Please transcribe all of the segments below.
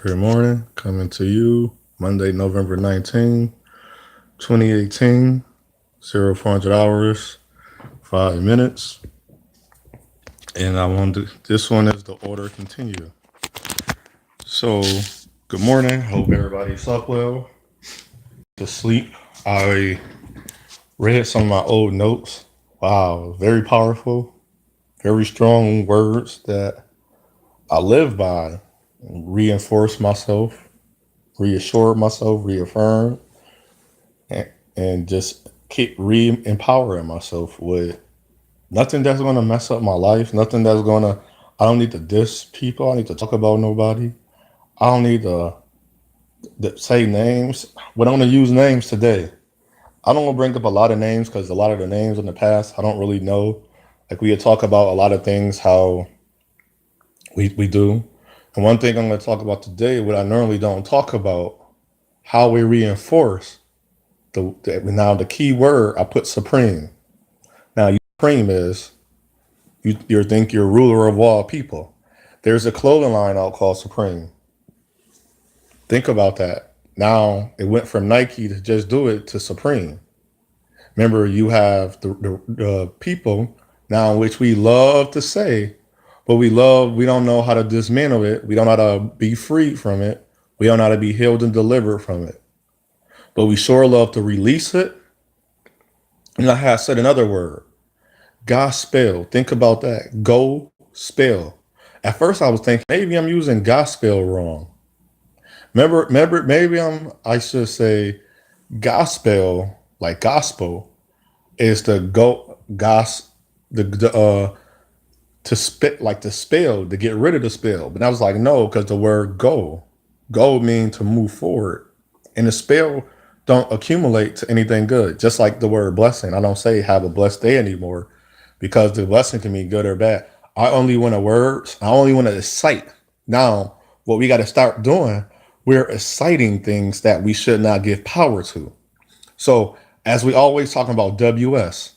Good morning. Coming to you Monday, November 19, 2018, 0400 hours, 5 minutes. And I want to, this one is the order continue. So, good morning. Hope everybody slept well. To sleep. I read some of my old notes. Wow, very powerful, very strong words that I live by. Reinforce myself, reassure myself, reaffirm, and just keep re-empowering myself with nothing that's going to mess up my life, nothing that's going to, I don't need to diss people, I don't need to talk about nobody, I don't need to say names. We don't want to use names today. I don't want to bring up a lot of names because a lot of the names in the past I don't really know. Like we had talk about a lot of things how we do. And one thing I'm going to talk about today, what I normally don't talk about, how we reinforce now the key word I put supreme. Now, supreme is you think you're ruler of all people. There's a clothing line out called Supreme. Think about that. Now it went from Nike to just do it to Supreme. Remember, you have the people now, which we love to say, but we don't know how to dismantle it. We don't know how to be freed from it. We don't know how to be healed and delivered from it. But we sure love to release it. And I have said another word, gospel. Think about that. Go spell. At first, I was thinking maybe I'm using gospel wrong. Remember, I should say gospel, like gospel, is the go gos the to spit like the spell to get rid of the spell. But I was like, no, because the word go means to move forward, and the spell don't accumulate to anything good. Just like the word blessing, I don't say have a blessed day anymore because the blessing can be good or bad. I only want to words. I only want to excite. Now, what we got to start doing, we're exciting things that we should not give power to. So, as we always talking about WS,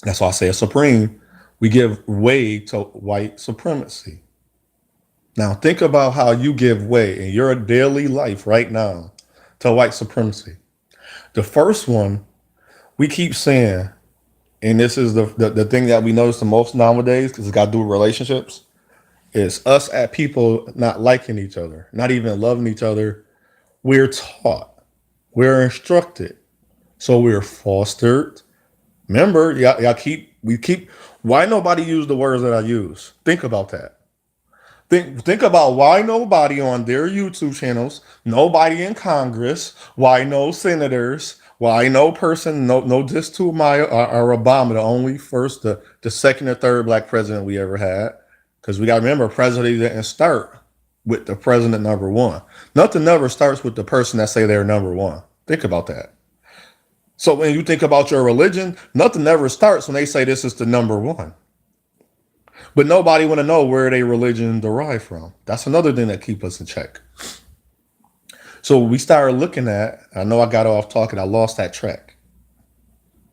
that's why I say a supreme, we give way to white supremacy. Now, think about how you give way in your daily life right now to white supremacy. The first one, we keep saying, and this is the thing that we notice the most nowadays because it's got to do with relationships, is us at people not liking each other, not even loving each other. We're taught, we're instructed, so we're fostered. Remember, we keep. Why nobody use the words that I use? Think about that. Think about why nobody on their YouTube channels, nobody in Congress, why no senators, why no person, no diss to my or Obama, the only first, the second or third black president we ever had. Because we got to remember, president didn't start with the president number one. Nothing never starts with the person that say they're number one. Think about that. So when you think about your religion, nothing ever starts when they say this is the number one. But nobody want to know where their religion derived from. That's another thing that keep us in check. So we started looking at, I know I got off talking, I lost that track.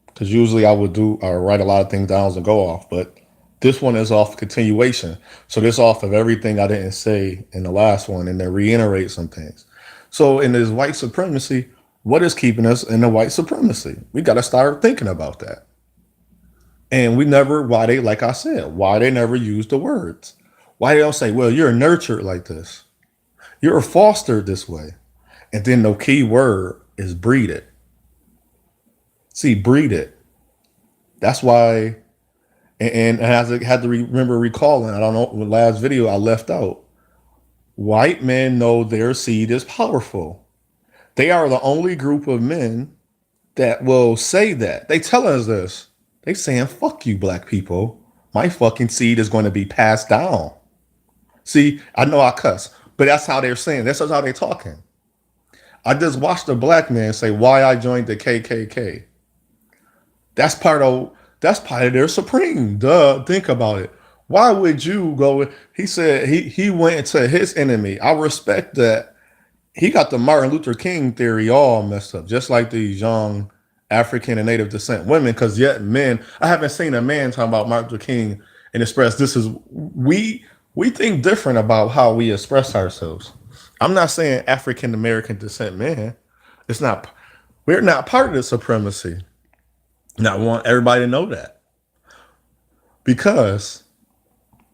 Because usually I would write a lot of things down and go off, but this one is off continuation. So this off of everything I didn't say in the last one and then reiterate some things. So in this white supremacy, what is keeping us in the white supremacy? We got to start thinking about that. And we never, like I said, why they never use the words. Why they don't say, well, you're nurtured like this. You're fostered this way. And then the key word is breed it. See, breed it. That's why, and as I had to remember recalling, I don't know, the last video I left out, white men know their seed is powerful. They are the only group of men that will say that. They tell us this. They saying, fuck you, black people. My fucking seed is going to be passed down. See, I know I cuss, but that's how they're saying. That's how they're talking. I just watched a black man say why I joined the KKK. That's part of their supreme. Duh, think about it. Why would you go? He said he went to his enemy. I respect that. He got the Martin Luther King theory all messed up, just like these young African and native descent women, because yet men, I haven't seen a man talking about Martin Luther King and express this is we think different about how we express ourselves. I'm not saying African American descent men. It's not. We're not part of the supremacy. And I want everybody to know that because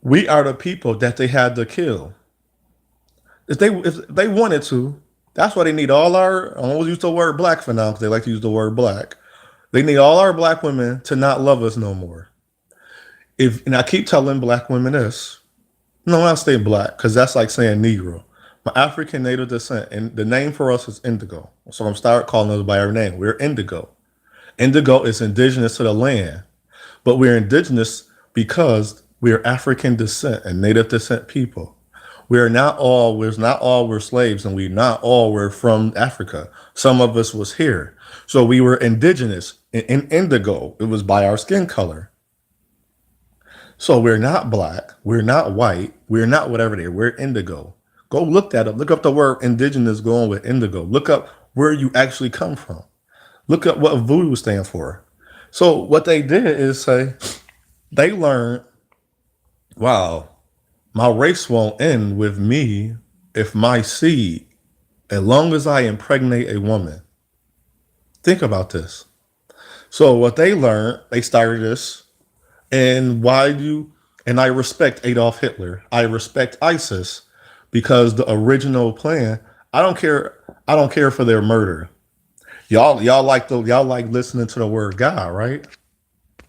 we are the people that they had to kill. If they wanted to, that's why they need all our. I won't use the word black for now because they like to use the word black. They need all our black women to not love us no more. If and I keep telling black women this. No, I'll stay black because that's like saying Negro. My African native descent, and the name for us is indigo. So I'm start calling us by our name. We're indigo. Indigo is indigenous to the land, but we're indigenous because we're African descent and native descent people. We're slaves, and we not all were from Africa. Some of us was here. So we were indigenous in indigo. It was by our skin color. So we're not black, we're not white, we're not whatever they are. We're indigo. Go look that up. Look up the word indigenous going with indigo. Look up where you actually come from. Look up what voodoo stands for. So what they did is say they learned, wow, my race won't end with me if my seed, as long as I impregnate a woman. Think about this. So what they learned, they started this. And why do and I respect Adolf Hitler. I respect ISIS because the original plan, I don't care for their murder. Y'all like listening to the word God, right?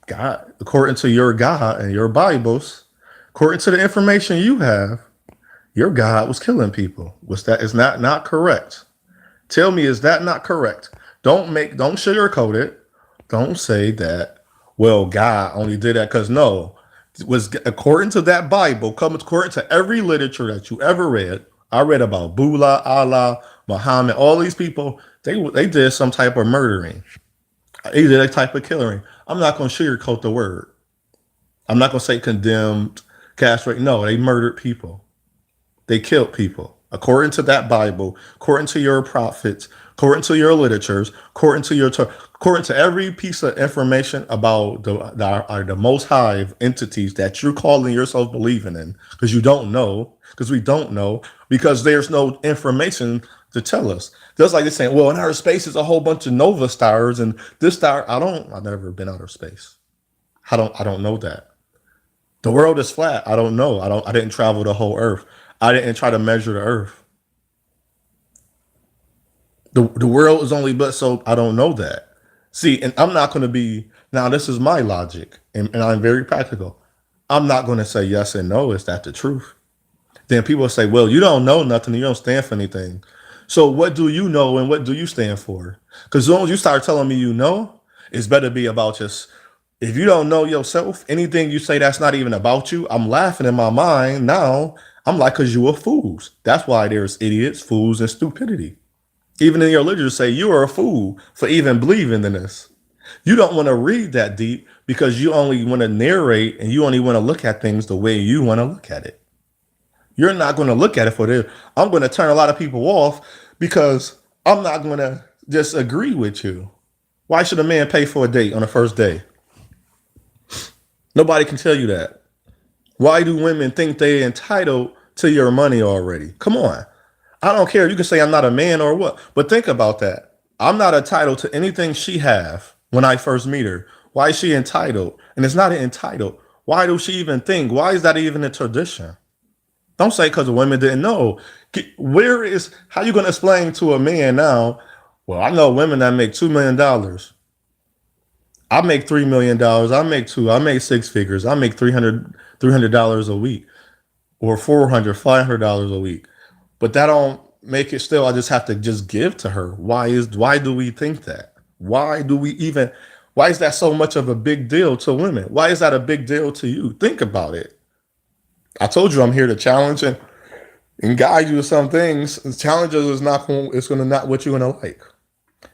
God, according to your God and your Bibles, according to the information you have, your God was killing people. Was that is not correct? Tell me, is that not correct? Don't sugarcoat it. Don't say that, well, God only did that because no. It was according to that Bible, comes according to every literature that you ever read. I read about Bula, Allah, Muhammad, all these people, they did some type of murdering. They did a type of killing. I'm not gonna sugarcoat the word. I'm not gonna say condemned, castrate. No, they murdered people. They killed people. According to that Bible, according to your prophets, according to your literatures, according to every piece of information about the most high entities that you're calling yourself believing in, because you don't know, because we don't know, because there's no information to tell us. Just like they're saying, well, in outer space is a whole bunch of nova stars and this star. I've never been outer space. I don't know that. The world is flat. I don't know. I didn't travel the whole earth. I didn't try to measure the earth. The world is only but so I don't know that. See, and I'm not going to be now. This is my logic, and I'm very practical. I'm not going to say yes and no. Is that the truth? Then people say, well, you don't know nothing. You don't stand for anything. So what do you know and what do you stand for? Because as soon as you start telling me you know, it's better be about just if you don't know yourself, anything you say that's not even about you, I'm laughing in my mind now. I'm like, because you are fools. That's why there's idiots, fools, and stupidity. Even in your literature, say you are a fool for even believing in this. You don't want to read that deep because you only want to narrate and you only want to look at things the way you want to look at it. You're not going to look at it for this. I'm going to turn a lot of people off because I'm not going to just agree with you. Why should a man pay for a date on the first day? Nobody can tell you that. Why do women think they're entitled to your money already? Come on. I don't care. You can say I'm not a man or what, but think about that. I'm not entitled to anything she have when I first meet her. Why is she entitled? And it's not entitled. Why does she even think? Why is that even a tradition? Don't say because the women didn't know. Where is how you going to explain to a man now? Well, I know women that make $2 million. I make $3 million. I make two. I make six figures. I make $300 a week or $400 a week. But that don't make it still. I just have to just give to her. Why do we think that? Why is that so much of a big deal to women? Why is that a big deal to you? Think about it. I told you I'm here to challenge and guide you to some things. Challenges is not going. It's going to not what you're going to like.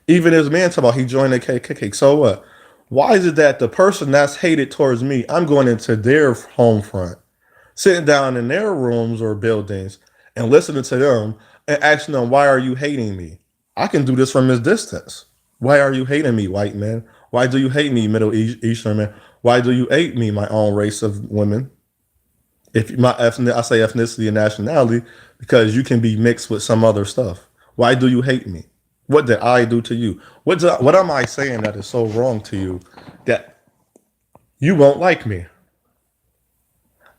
Even as man talk about he joined the KKK. So what? Why is it that the person that's hated towards me, I'm going into their home front, sitting down in their rooms or buildings and listening to them and asking them, why are you hating me? I can do this from this distance. Why are you hating me, white man? Why do you hate me, Middle Eastern man? Why do you hate me, my own race of women? If my ethnic, I say ethnicity and nationality because you can be mixed with some other stuff. Why do you hate me? What did I do to you? What am I saying that is so wrong to you that you won't like me?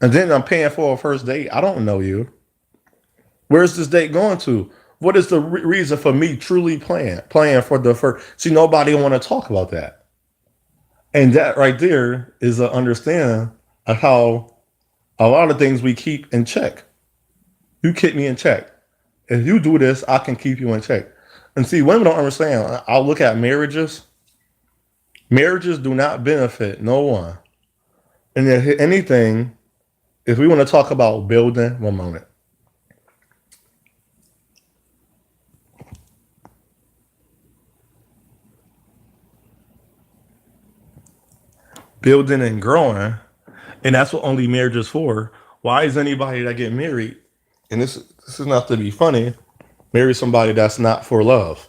And then I'm paying for a first date. I don't know you. Where's this date going to? What is the reason for me truly playing for the first? See, nobody want to talk about that, and that right there is an understanding of how a lot of things we keep in check. You keep me in check. If you do this, I can keep you in check. And see, women don't understand. I'll look at marriages. Marriages do not benefit no one. And if anything, if we want to talk about building, one moment, building and growing, and that's what only marriage is for. Why is anybody that get married, and this is not to be funny, marry somebody that's not for love?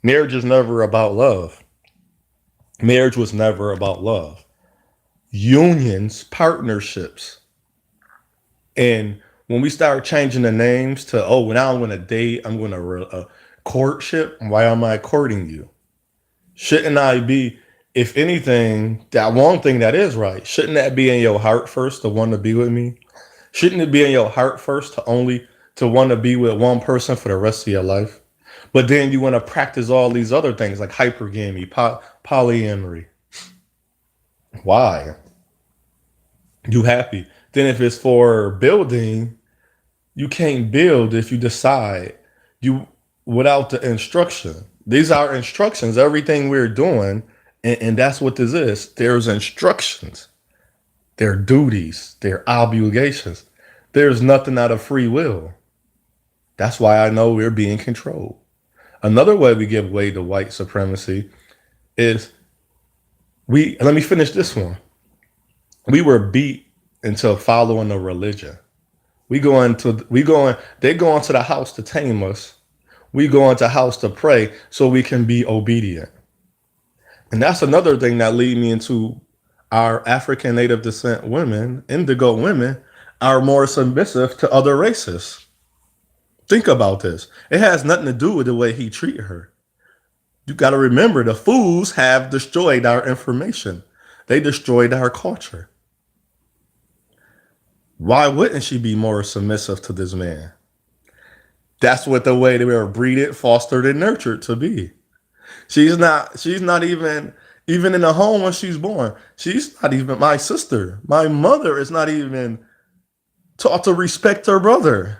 Marriage is never about love. Marriage was never about love. Unions, partnerships, and when we start changing the names to now I'm going to date, I'm going to courtship. Why am I courting you? Shouldn't I be, if anything, that one thing that is right? Shouldn't that be in your heart first to want to be with me? Shouldn't it be in your heart first to want to be with one person for the rest of your life? But then you want to practice all these other things like hypergamy, polyamory. Why? You happy? Then if it's for building, you can't build if you decide you without the instruction. These are instructions. Everything we're doing, and that's what this is. There's instructions. There are duties. There are obligations. There's nothing out of free will. That's why I know we're being controlled. Another way we give way to white supremacy is let me finish this one. We were beat into following a religion. They go into the house to tame us. We go into the house to pray so we can be obedient. And that's another thing that lead me into our African native descent women, indigo women, are more submissive to other races. Think about this. It has nothing to do with the way he treated her. You got to remember the fools have destroyed our information. They destroyed our culture. Why wouldn't she be more submissive to this man? That's what the way they were breeded, fostered, and nurtured to be. She's not even in the home when she's born. She's not even my sister. My mother is not even taught to respect her brother.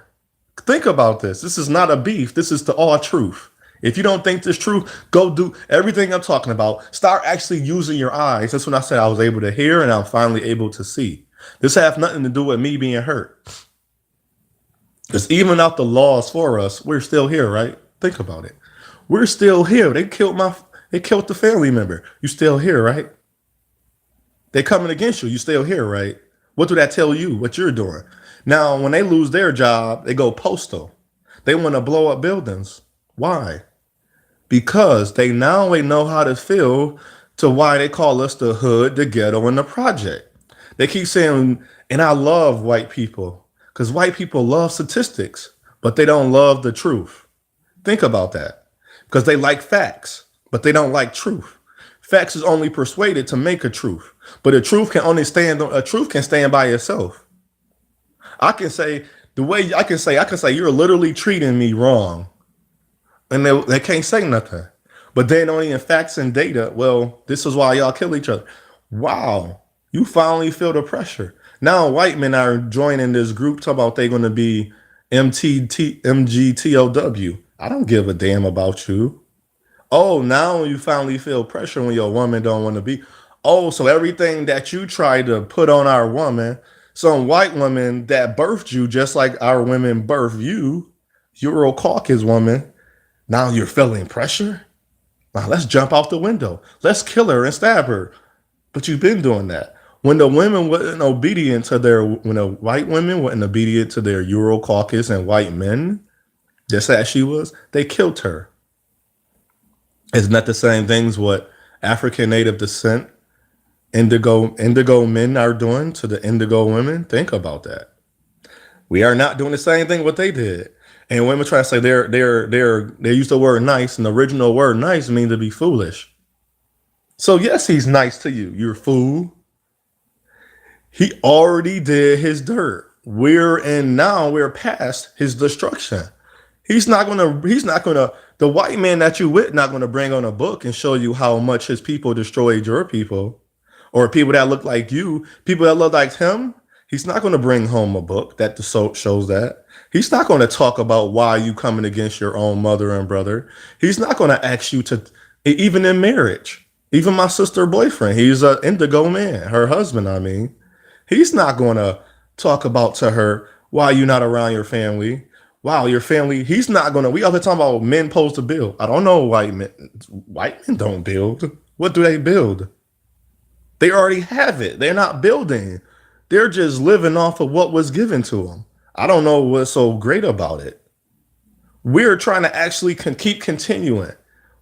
Think about this. This is not a beef. This is the all truth. If you don't think this true, go do everything I'm talking about. Start actually using your eyes. That's when I said I was able to hear and I'm finally able to see. This has nothing to do with me being hurt. Because even out the laws for us, we're still here, right? Think about it. We're still here. They killed the family member. You still here, right? They coming against you. You still here, right? What do that tell you? What you're doing? Now, when they lose their job, they go postal. They want to blow up buildings. Why? Because they know how to feel to why they call us the hood, the ghetto, and the project. They keep saying, and I love white people because white people love statistics, but they don't love the truth. Think about that. Because they like facts, but they don't like truth. Facts is only persuaded to make a truth, but a truth can stand by itself. I can say I can say you're literally treating me wrong, and they can't say nothing. But then only in facts and data, well, this is why y'all kill each other. Wow, you finally feel the pressure. Now white men are joining this group talking about they're going to be MGTOW. I don't give a damn about you. Oh, now you finally feel pressure when your woman don't want to be. Oh, so everything that you try to put on our woman, some white woman that birthed you just like our women birthed you, Euro Caucasus woman, now you're feeling pressure? Now let's jump out the window. Let's kill her and stab her. But you've been doing that. When the women wasn't obedient to when the white women weren't obedient to their Euro Caucasus and white men, just as she was, they killed her. Isn't that the same things what African native descent indigo men are doing to the indigo women? Think about that. We are not doing the same thing what they did. And women try to say they use the word nice, and the original word nice means to be foolish. So yes, he's nice to you. You're a fool. He already did his dirt. We're past his destruction. He's not gonna the white man that you with not gonna bring on a book and show you how much his people destroyed your people, or people that look like you, people that look like him. He's not gonna bring home a book that shows that. He's not gonna talk about why you coming against your own mother and brother. He's not gonna ask you to, even in marriage. Even my sister boyfriend, he's an indigo man, her husband, I mean. He's not going to talk about to her why you not around your family. Wow, your family. He's not going to. We other talking about men supposed to build. I don't know white men. White men don't build. What do they build? They already have it. They're not building. They're just living off of what was given to them. I don't know what's so great about it. We're trying to actually keep continuing.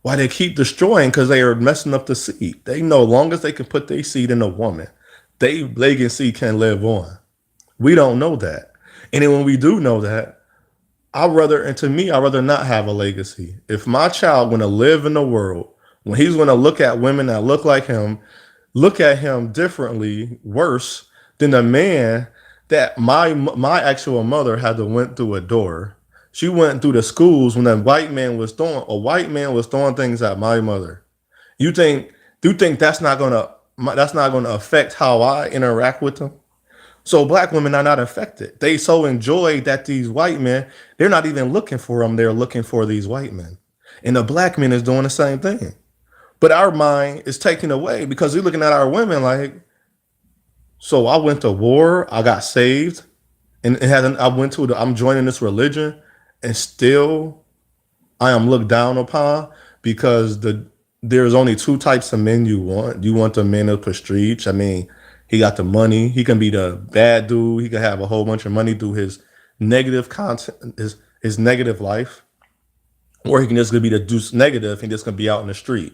Why they keep destroying? Because they are messing up the seed. They know long as they can put their seed in a woman, they legacy can live on. We don't know that. And then when we do know that, I'd rather not have a legacy. If my child going to live in the world, when he's going to look at women that look like him, look at him differently, worse than the man that my actual mother had to went through a door. She went through the schools when a white man was throwing things at my mother. You think do you think that's not gonna affect how I interact with them? So black women are not affected. They so enjoy that these white men, they're not even looking for them, they're looking for these white men. And the black men is doing the same thing. But our mind is taken away because we're looking at our women like, so I went to war, I got saved, and I'm joining this religion, and still I am looked down upon because there's only two types of men you want. You want the men of prestige. I mean, he got the money. He can be the bad dude. He can have a whole bunch of money through his negative content, his negative life, or he can just be the deuce negative and just gonna be out in the street.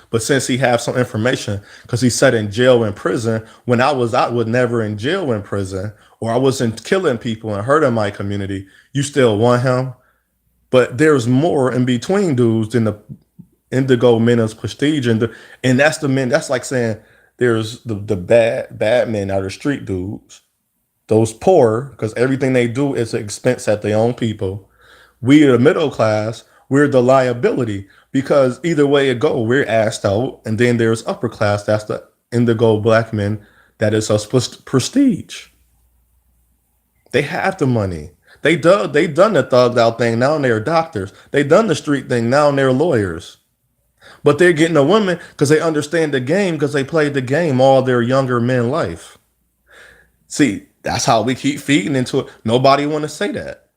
But since he have some information, because he sat in jail and prison when I was never in jail in prison, or I wasn't killing people and hurting my community, you still want him. But there's more in between dudes than the indigo men of prestige, and that's the men. That's like saying there's the bad men are the street dudes. Those poor, because everything they do is an expense at their own people. We are the middle class. We're the liability because either way it go, we're asked out, and then there's upper class. That's the indigo black men. That is us prestige. They have the money. They done the thugged out thing. Now they're doctors. They done the street thing. Now they're lawyers. But they're getting a woman because they understand the game because they played the game all their younger men life. See, that's how we keep feeding into it. Nobody want to say that.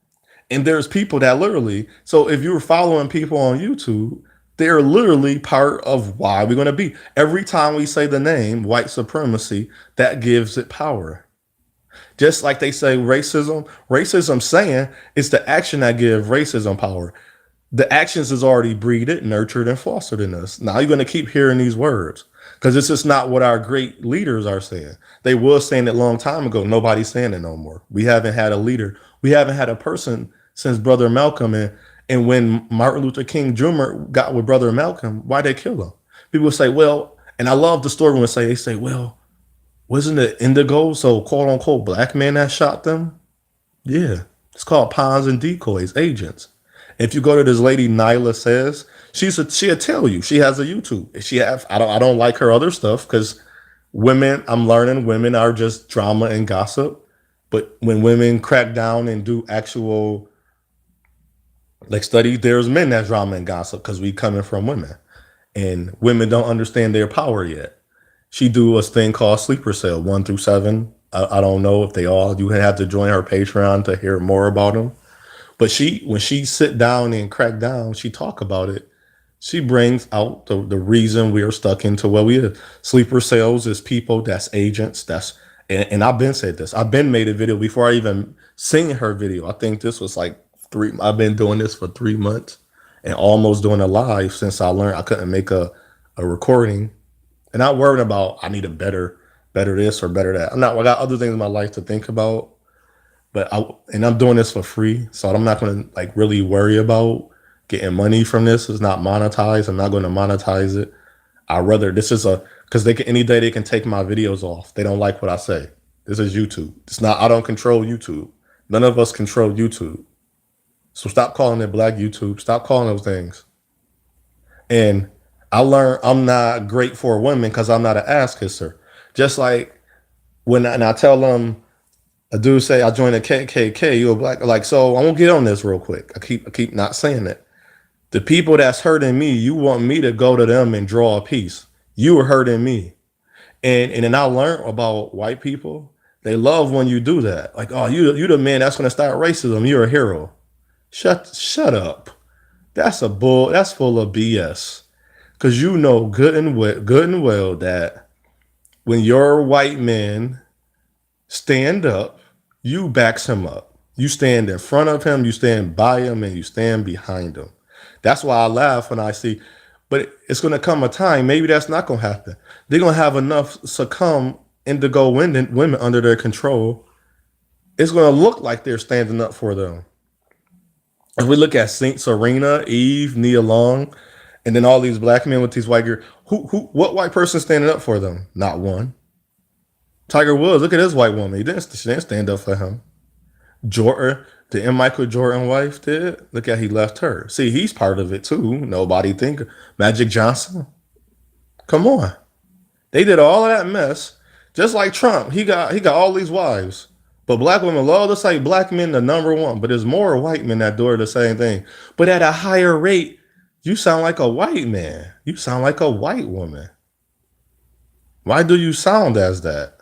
And there's people that literally, so if you're following people on YouTube, they're literally part of why we're going to be. Every time we say the name white supremacy, that gives it power. Just like they say racism saying it's the action that gives racism power. The actions is already breeded, nurtured, and fostered in us. Now you're going to keep hearing these words because it's just not what our great leaders are saying. They were saying it a long time ago. Nobody's saying it no more. We haven't had a leader. We haven't had a person since Brother Malcolm. And when Martin Luther King Jr. got with Brother Malcolm, why they kill him? People say, well, and I love the story when they say, well, wasn't it Indigo, so quote unquote black man that shot them? Yeah, it's called pawns and decoys, agents. If you go to this lady Nyla says, she'll tell you. She has a YouTube. I don't like her other stuff because I'm learning women are just drama and gossip. But when women crack down and do actual like studies, there's men that drama and gossip because we coming from women. And women don't understand their power yet. She do a thing called sleeper cell 1 through 7. I don't know if they all. You have to join her Patreon to hear more about them. But when she sit down and crack down, she talk about it. She brings out the reason we are stuck into what we are. Sleeper cells is people that's agents. And I've been said this. I've been made a video before I even seen her video. I think this was like I've been doing this for 3 months and almost doing a live since I learned I couldn't make a recording. And not worrying about I need a better this or better that. I got other things in my life to think about. and I'm doing this for free, so I'm not going to like really worry about getting money from this. It's not monetized. I'm not going to monetize it. I rather this is a because they can any day they can take my videos off. They don't like what I say. This is YouTube. It's not. I don't control YouTube. None of us control YouTube. So stop calling it Black YouTube. Stop calling those things. And I learned I'm not great for women because I'm not an ass kisser. Just like and I tell them a dude say I joined a KKK, you a black like so. I'm gonna get on this real quick. I keep not saying it. The people that's hurting me, you want me to go to them and draw a piece. You are hurting me. And then I learned about white people. They love when you do that. Like, oh, you the man that's gonna start racism. You're a hero. Shut up. That's full of BS. Cause you know good and well that when your white man stand up, you backs him up. You stand in front of him, you stand by him, and you stand behind him. That's why I laugh when I see, but it's going to come a time, maybe that's not going to happen. They're going to have enough succumb indigo women under their control. It's going to look like they're standing up for them. If we look at Saint Serena, Eve, Nia Long, and then all these black men with these white girls, what white person standing up for them? Not one. Tiger Woods, look at this white woman. She didn't stand up for him. Jordan, the Michael Jordan wife did. Look at he left her. See, he's part of it too. Nobody think Magic Johnson. Come on, they did all of that mess. Just like Trump, he got all these wives. But black women love to say black men the number one. But there's more white men that do the same thing. But at a higher rate, you sound like a white man. You sound like a white woman. Why do you sound as that?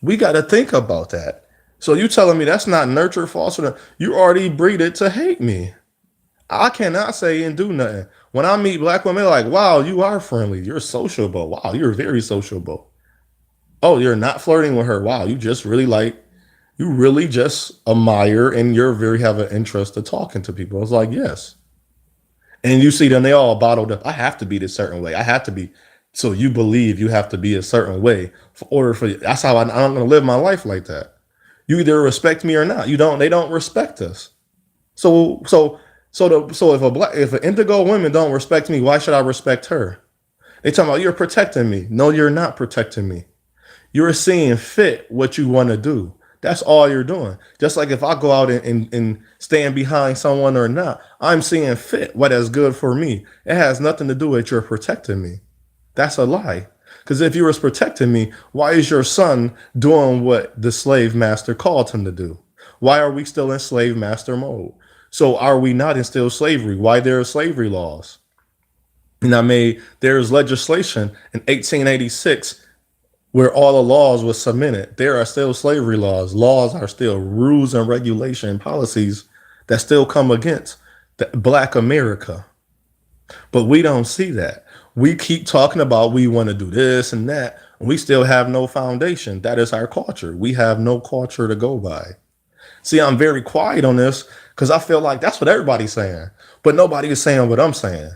We got to think about that. So you telling me that's not nurture, foster? You already breeded to hate me. I cannot say and do nothing. When I meet black women, like, wow, you are friendly. You're sociable. Wow, you're very sociable. Oh, you're not flirting with her. Wow, you really just admire and you're very have an interest in talking to people. I was like, yes. And you see them, they all bottled up. I have to be this certain way. I have to be. So you believe you have to be a certain way for order for you. That's how I'm going to live my life like that. You either respect me or not. You don't. They don't respect us. So if an indigo woman don't respect me, why should I respect her? They talking about you're protecting me. No, you're not protecting me. You're seeing fit what you want to do. That's all you're doing. Just like if I go out and stand behind someone or not, I'm seeing fit what is good for me. It has nothing to do with you're protecting me. That's a lie. Because if you was protecting me, why is your son doing what the slave master called him to do? Why are we still in slave master mode? So are we not in still slavery? Why there are slavery laws? And there's legislation in 1886 where all the laws were submitted. There are still slavery laws. Laws are still rules and regulation and policies that still come against the Black America. But we don't see that. We keep talking about we want to do this and that, and we still have no foundation. That is our culture. We have no culture to go by. See, I'm very quiet on this because I feel like that's what everybody's saying, but nobody is saying what I'm saying.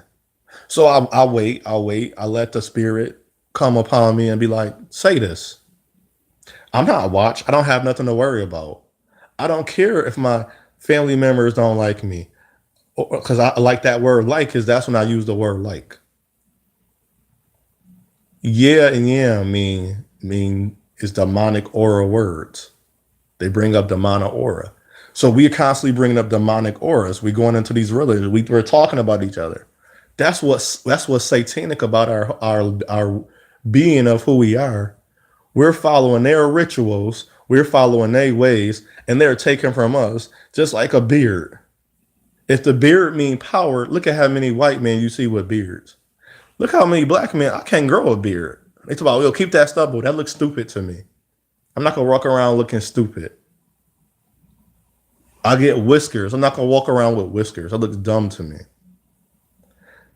So I wait. I let the spirit come upon me and be like, say this. I'm not watch. I don't have nothing to worry about. I don't care if my family members don't like me, because I like that word like, because that's when I use the word like. Yeah and yeah mean is demonic aura words. They bring up demonic aura. So we're constantly bringing up demonic auras. We're going into these religions. We're talking about each other. That's what's satanic about our being of who we are. We're following their rituals. We're following their ways, and they're taken from us, just like a beard. If the beard mean power, look at how many white men you see with beards. Look how many black men, I can't grow a beard. They talk about, yo, keep that stubble. That looks stupid to me. I'm not going to walk around looking stupid. I get whiskers. I'm not going to walk around with whiskers. That looks dumb to me.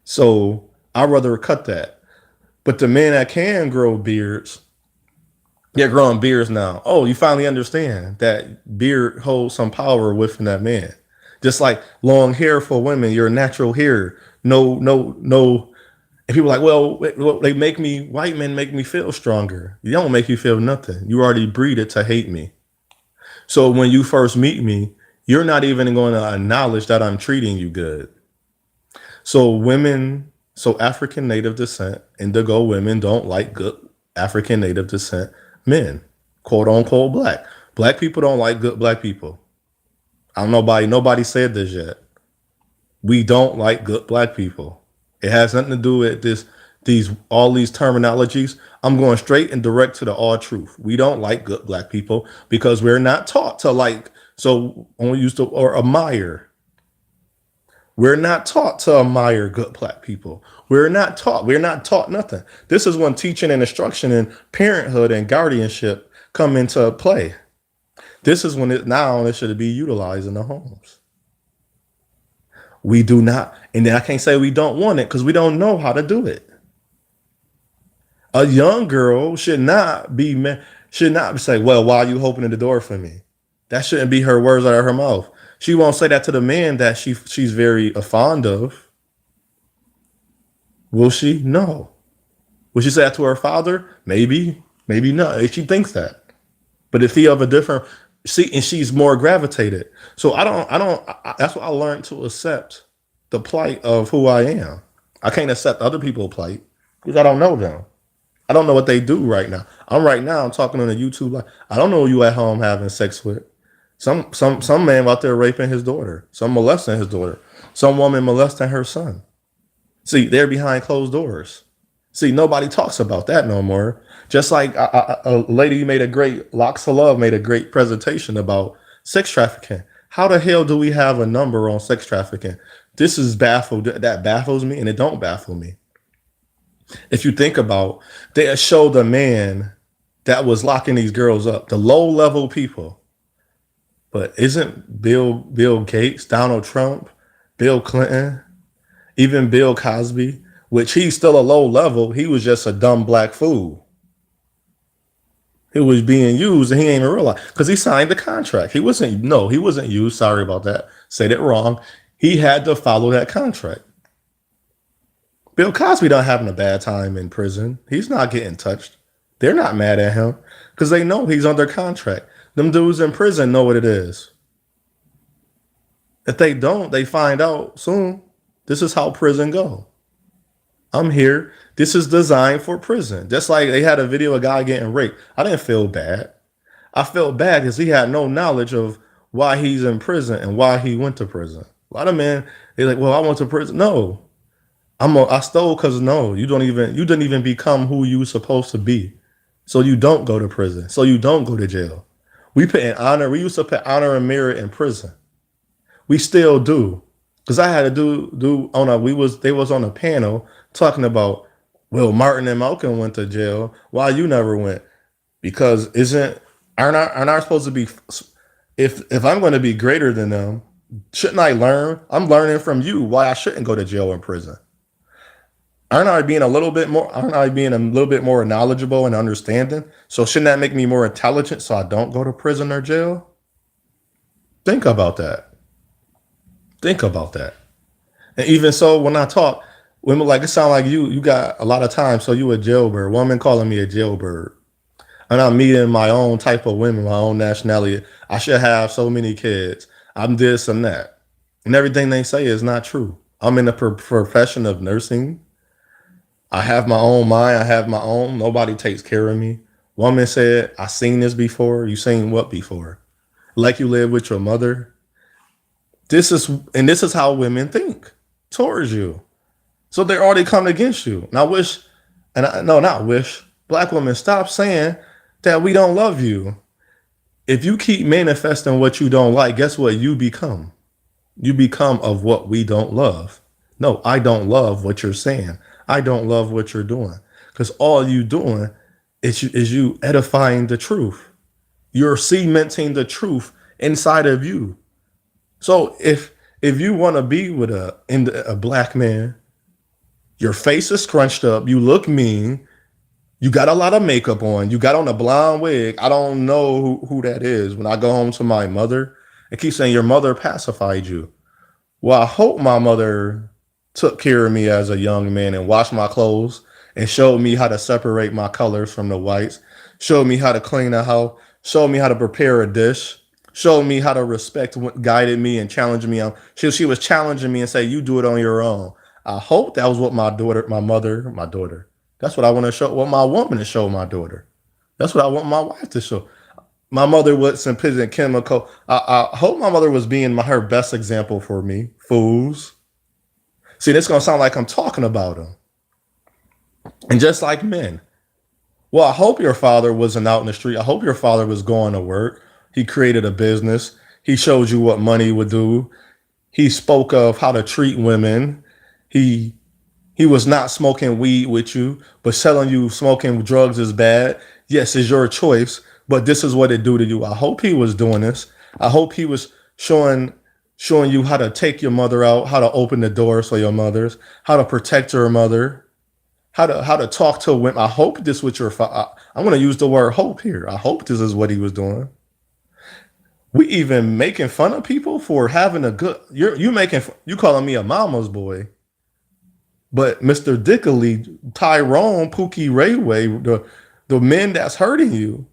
So I'd rather cut that. But the men that can grow beards, they're growing beards now. Oh, you finally understand that beard holds some power within that man. Just like long hair for women, your natural hair. No. And people are like, well, white men make me feel stronger. You don't make you feel nothing. You already breed it to hate me. So when you first meet me, you're not even going to acknowledge that I'm treating you good. So women, so African native descent, indigo women don't like good African native descent men, quote unquote black. Black people don't like good black people. I don't nobody said this yet. We don't like good black people. It has nothing to do with all these terminologies. I'm going straight and direct to the all truth. We don't like good black people because we're not taught to like. So when we used to or admire, we're not taught to admire good black people. We're not taught. We're not taught nothing. This is when teaching and instruction and parenthood and guardianship come into play. This is when it should be utilized in the homes. We do not, and then I can't say we don't want it because we don't know how to do it. A young girl should not say, "Well, why are you opening the door for me?" That shouldn't be her words out of her mouth. She won't say that to the man that she's very fond of. Will she? No. Will she say that to her father? Maybe, maybe not. If she thinks that, but if he of a different and she's more gravitated. So that's what I learned to accept the plight of who I am. I can't accept other people's plight because I don't know them. I don't know what they do right now. I'm talking on a YouTube live. I don't know who you at home having sex with. Some man out there raping his daughter. Some molesting his daughter. Some woman molesting her son. See, they're behind closed doors. See, nobody talks about that no more. Just like a lady Locks of Love made a great presentation about sex trafficking. How the hell do we have a number on sex trafficking? This is baffled. That baffles me, and it don't baffle me. If you think about, they showed the man that was locking these girls up, the low level people. But isn't Bill Gates, Donald Trump, Bill Clinton, even Bill Cosby, which he's still a low level, he was just a dumb black fool. It was being used and he ain't even realize because he signed the contract. He wasn't used. Sorry about that. Said it wrong. He had to follow that contract. Bill Cosby not having a bad time in prison. He's not getting touched. They're not mad at him because they know he's under contract. Them dudes in prison know what it is. If they don't, they find out soon. This is how prison go. I'm here. This is designed for prison. Just like they had a video of a guy getting raped. I didn't feel bad. I felt bad because he had no knowledge of why he's in prison and why he went to prison. A lot of men, they're like, well, I went to prison. No, I stole because no, you didn't even become who you were supposed to be. So you don't go to prison. So you don't go to jail. We used to put honor and merit in prison. We still do. Because I had to they was on a panel talking about, well, Martin and Malcolm went to jail. Why you never went? Because aren't I supposed to be, if I'm going to be greater than them, shouldn't I learn? I'm learning from you why I shouldn't go to jail or prison. Aren't I being a little bit more knowledgeable and understanding? So shouldn't that make me more intelligent so I don't go to prison or jail? Think about that. Think about that. And even so, when I talk, women like it sound like you got a lot of time, so you a jailbird. Woman calling me a jailbird. And I'm meeting my own type of women, my own nationality. I should have so many kids. I'm this and that. And everything they say is not true. I'm in the profession of nursing. I have my own mind. Nobody takes care of me. Woman said, I seen this before. You seen what before? Like you live with your mother. This is how women think towards you. So they're already coming against you. And black women, stop saying that we don't love you. If you keep manifesting what you don't like, guess what you become? You become of what we don't love. No, I don't love what you're saying. I don't love what you're doing. Because all you doing is you edifying the truth. You're cementing the truth inside of you. So if you want to be with a black man, your face is scrunched up, you look mean, you got a lot of makeup on, you got on a blonde wig. I don't know who that is. When I go home to my mother, I keep saying your mother pacified you. Well, I hope my mother took care of me as a young man and washed my clothes and showed me how to separate my colors from the whites, showed me how to clean the house, showed me how to prepare a dish, showed me how to respect, guided me and challenged me. She was challenging me and say, "You do it on your own." I hope that was what my daughter. That's what I want to show. What my woman to show my daughter. That's what I want my wife to show. My mother wasn't pissing chemical. I hope my mother was being her best example for me. Fools. See, this gonna sound like I'm talking about them. And just like men. Well, I hope your father wasn't out in the street. I hope your father was going to work. He created a business. He showed you what money would do. He spoke of how to treat women. He he was not smoking weed with you, but telling you smoking drugs is bad. Yes, it's your choice, but this is what it do to you. I hope he was doing this. I hope he was showing you how to take your mother out, how to open the doors for your mothers, how to protect your mother, how to talk to women. I hope this was your I'm going to use the word hope here. I hope this is what he was doing. We even making fun of people for having a good. You calling me a mama's boy, but Mister Dickley, Tyrone, Pookie Rayway, the men that's hurting you,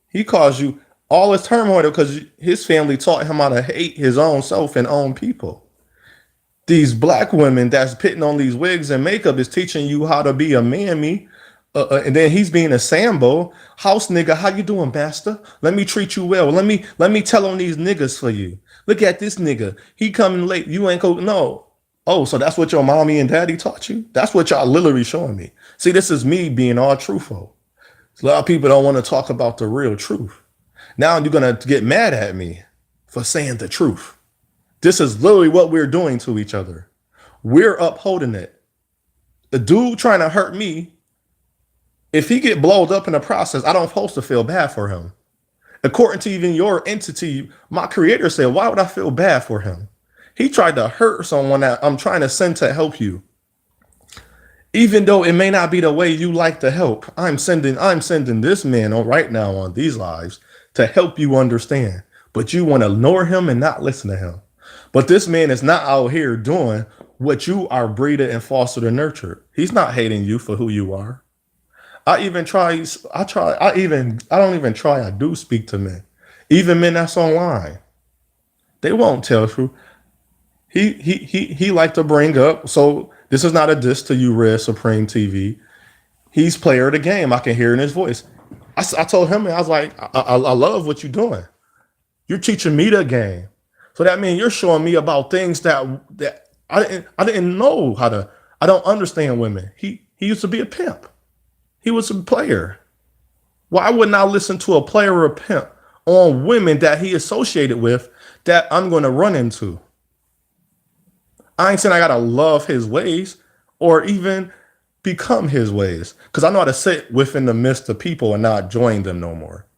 he caused you all this turmoil because his family taught him how to hate his own self and own people. These black women that's putting on these wigs and makeup is teaching you how to be a mammy. And then he's being a Sambo house nigga. How you doing, master? Let me treat you well. Let me tell on these niggas for you. Look at this nigga. He coming late. You ain't go. No. Oh, so that's what your mommy and daddy taught you? That's what y'all literally showing me. See, this is me being all truthful. A lot of people don't want to talk about the real truth. Now you're gonna get mad at me for saying the truth. This is literally what we're doing to each other. We're upholding it. The dude trying to hurt me, if he get blowed up in the process, I don't supposed to feel bad for him. According to even your entity, my creator said, why would I feel bad for him? He tried to hurt someone that I'm trying to send to help you. Even though it may not be the way you like to help, I'm sending this man on right now on these lives to help you understand. But you want to ignore him and not listen to him. But this man is not out here doing what you are breeded and fostered and nurtured. He's not hating you for who you are. I don't even try. I do speak to men. Even men that's online. They won't tell you. He like to bring up, so this is not a diss to you, Red Supreme TV. He's player of the game. I can hear in his voice. I told him, I was like, I love what you're doing. You're teaching me the game. So that means you're showing me about things that I didn't know how to. I don't understand women. He used to be a pimp. He was a player. Why wouldn't I listen to a player or a pimp on women that he associated with that I'm going to run into? I ain't saying I gotta love his ways or even become his ways, because I know how to sit within the midst of people and not join them no more.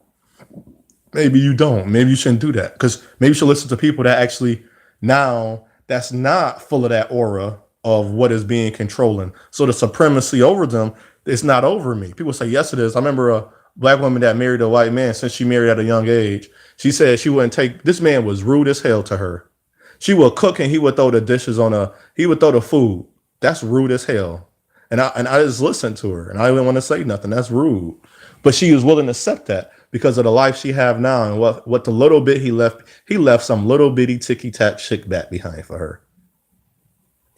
Maybe you don't. Maybe you shouldn't do that, because maybe you should listen to people that actually now that's not full of that aura of what is being controlling. So the supremacy over them is not over me. People say, yes, it is. I remember a black woman that married a white man since she married at a young age. She said she wouldn't take, this man was rude as hell to her. She would cook and he would throw the dishes he would throw the food. That's rude as hell. And I just listened to her and I didn't want to say nothing. That's rude. But she was willing to accept that because of the life she have now and what the little bit he left some little bitty ticky tack chick back behind for her.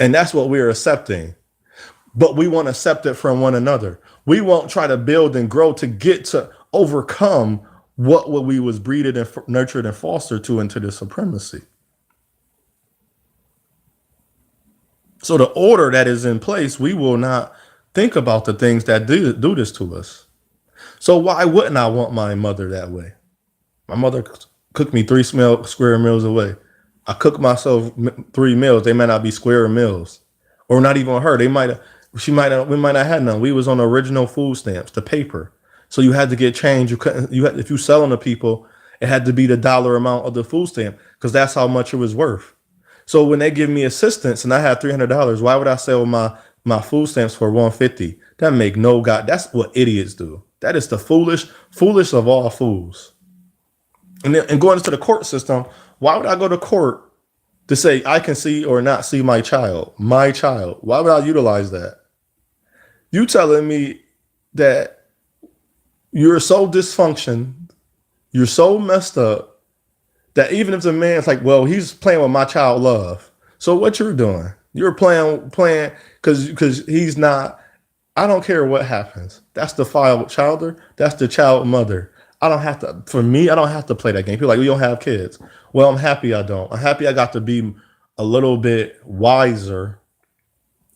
And that's what we're accepting. But we won't accept it from one another. We won't try to build and grow to get to overcome what we was breeded and nurtured and fostered to into the supremacy. So the order that is in place, we will not think about the things that do this to us. So why wouldn't I want my mother that way? My mother cooked me 3 square meals away. I cook myself 3 meals. They might not be square meals, or not even her. We might not had none. We was on original food stamps, the paper. So you had to get change. If you selling to people, it had to be the dollar amount of the food stamp because that's how much it was worth. So when they give me assistance and I have $300, why would I sell my food stamps for $150? That make no God. That's what idiots do. That is the foolish of all fools. And going into the court system, why would I go to court to say I can see or not see my child? My child. Why would I utilize that? You telling me that you're so dysfunction, you're so messed up, That even if the man's like, well, he's playing with my child love. So what you're doing? You're playing because he's not. I don't care what happens. That's the childer. That's the child mother. I don't have to. For me, I don't have to play that game. People are like, we don't have kids. Well, I'm happy I don't. I'm happy I got to be a little bit wiser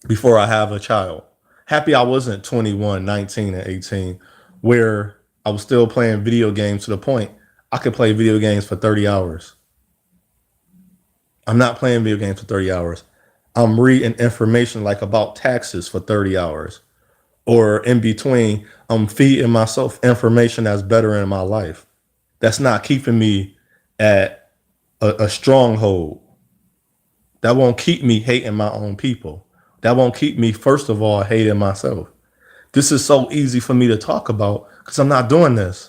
before I have a child. Happy I wasn't 21, 19, and 18, where I was still playing video games to the point I could play video games for 30 hours. I'm not playing video games for 30 hours. I'm reading information like about taxes for 30 hours. Or in between, I'm feeding myself information that's better in my life. That's not keeping me at a stronghold. That won't keep me hating my own people. That won't keep me, first of all, hating myself. This is so easy for me to talk about because I'm not doing this.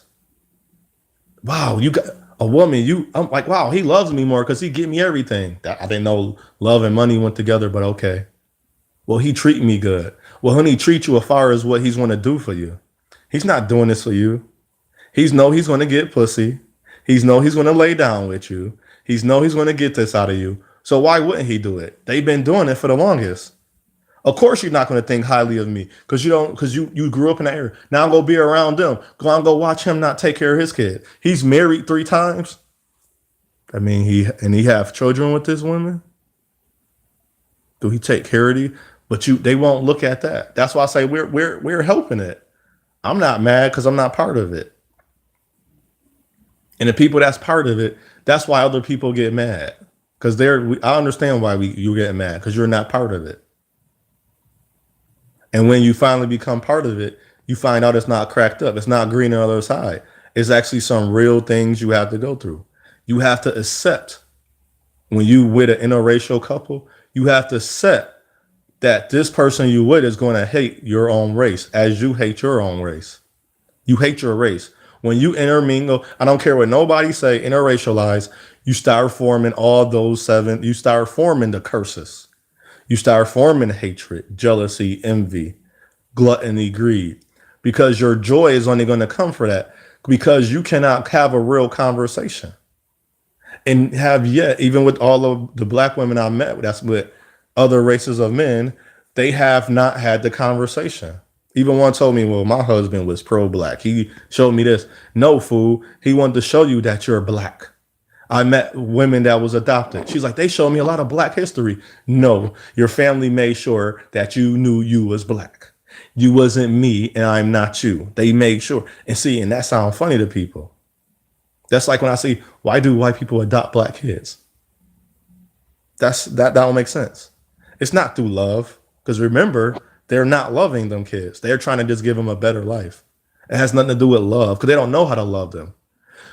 Wow, you got a woman. I'm like, wow, he loves me more because he give me everything. I didn't know love and money went together, but okay. Well, he treat me good. Well, when he treat you as far as what he's going to do for you, he's not doing this for you. He's going to get pussy. He's going to lay down with you. He's going to get this out of you. So why wouldn't he do it? They've been doing it for the longest. Of course, you're not going to think highly of me because you grew up in that area. Now I'm going to be around them. Go watch him not take care of his kid. He's married 3 times. I mean, he have children with this woman. Do he take care of you? But they won't look at that. That's why I say we're helping it. I'm not mad because I'm not part of it. And the people that's part of it, that's why other people get mad. Because I understand why you get mad because you're not part of it. And when you finally become part of it, you find out it's not cracked up. It's not green on the other side. It's actually some real things you have to go through. You have to accept when you with an interracial couple, you have to accept that this person you with is going to hate your own race as you hate your own race. You hate your race. When you intermingle, I don't care what nobody say, interracialize, you start forming all those 7. You start forming the curses. You start forming hatred, jealousy, envy, gluttony, greed, because your joy is only going to come for that because you cannot have a real conversation and have yet, even with all of the black women I met, that's with other races of men, they have not had the conversation. Even one told me, well, my husband was pro-black. He showed me this. No, fool. He wanted to show you that you're black. I met women that was adopted. She's like, they showed me a lot of black history. No, your family made sure that you knew you was black. You wasn't me and I'm not you. They made sure. And see, and that sounds funny to people. That's like when I say, why do white people adopt black kids? That don't make sense. It's not through love. Because remember, they're not loving them kids. They're trying to just give them a better life. It has nothing to do with love because they don't know how to love them.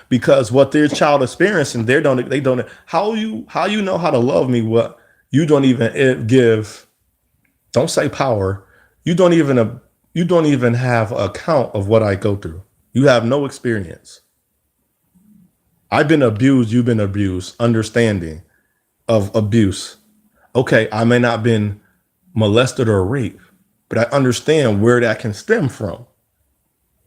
Because what their child experiencing, they don't. How you know how to love me? What you don't even give. Don't say power. You don't even have a count of what I go through. You have no experience. I've been abused. You've been abused. Understanding of abuse. Okay, I may not been molested or raped, but I understand where that can stem from.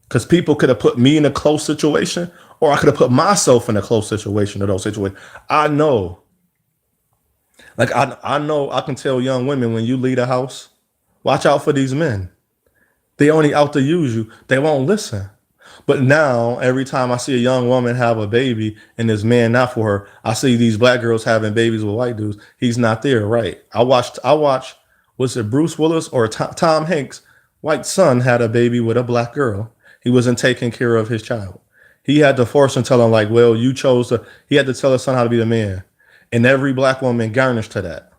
Because people could have put me in a close situation, or I could have put myself in a close situation or those situations. I know. Like I know I can tell young women when you leave a house, watch out for these men. They only out to use you. They won't listen. But now every time I see a young woman have a baby and this man not for her, I see these black girls having babies with white dudes. He's not there, right? I watched, was it Bruce Willis or Tom Hanks? White son had a baby with a black girl. He wasn't taking care of his child. He had to force and tell him like, well, you chose to, he had to tell his son how to be the man. And every black woman garnished to that.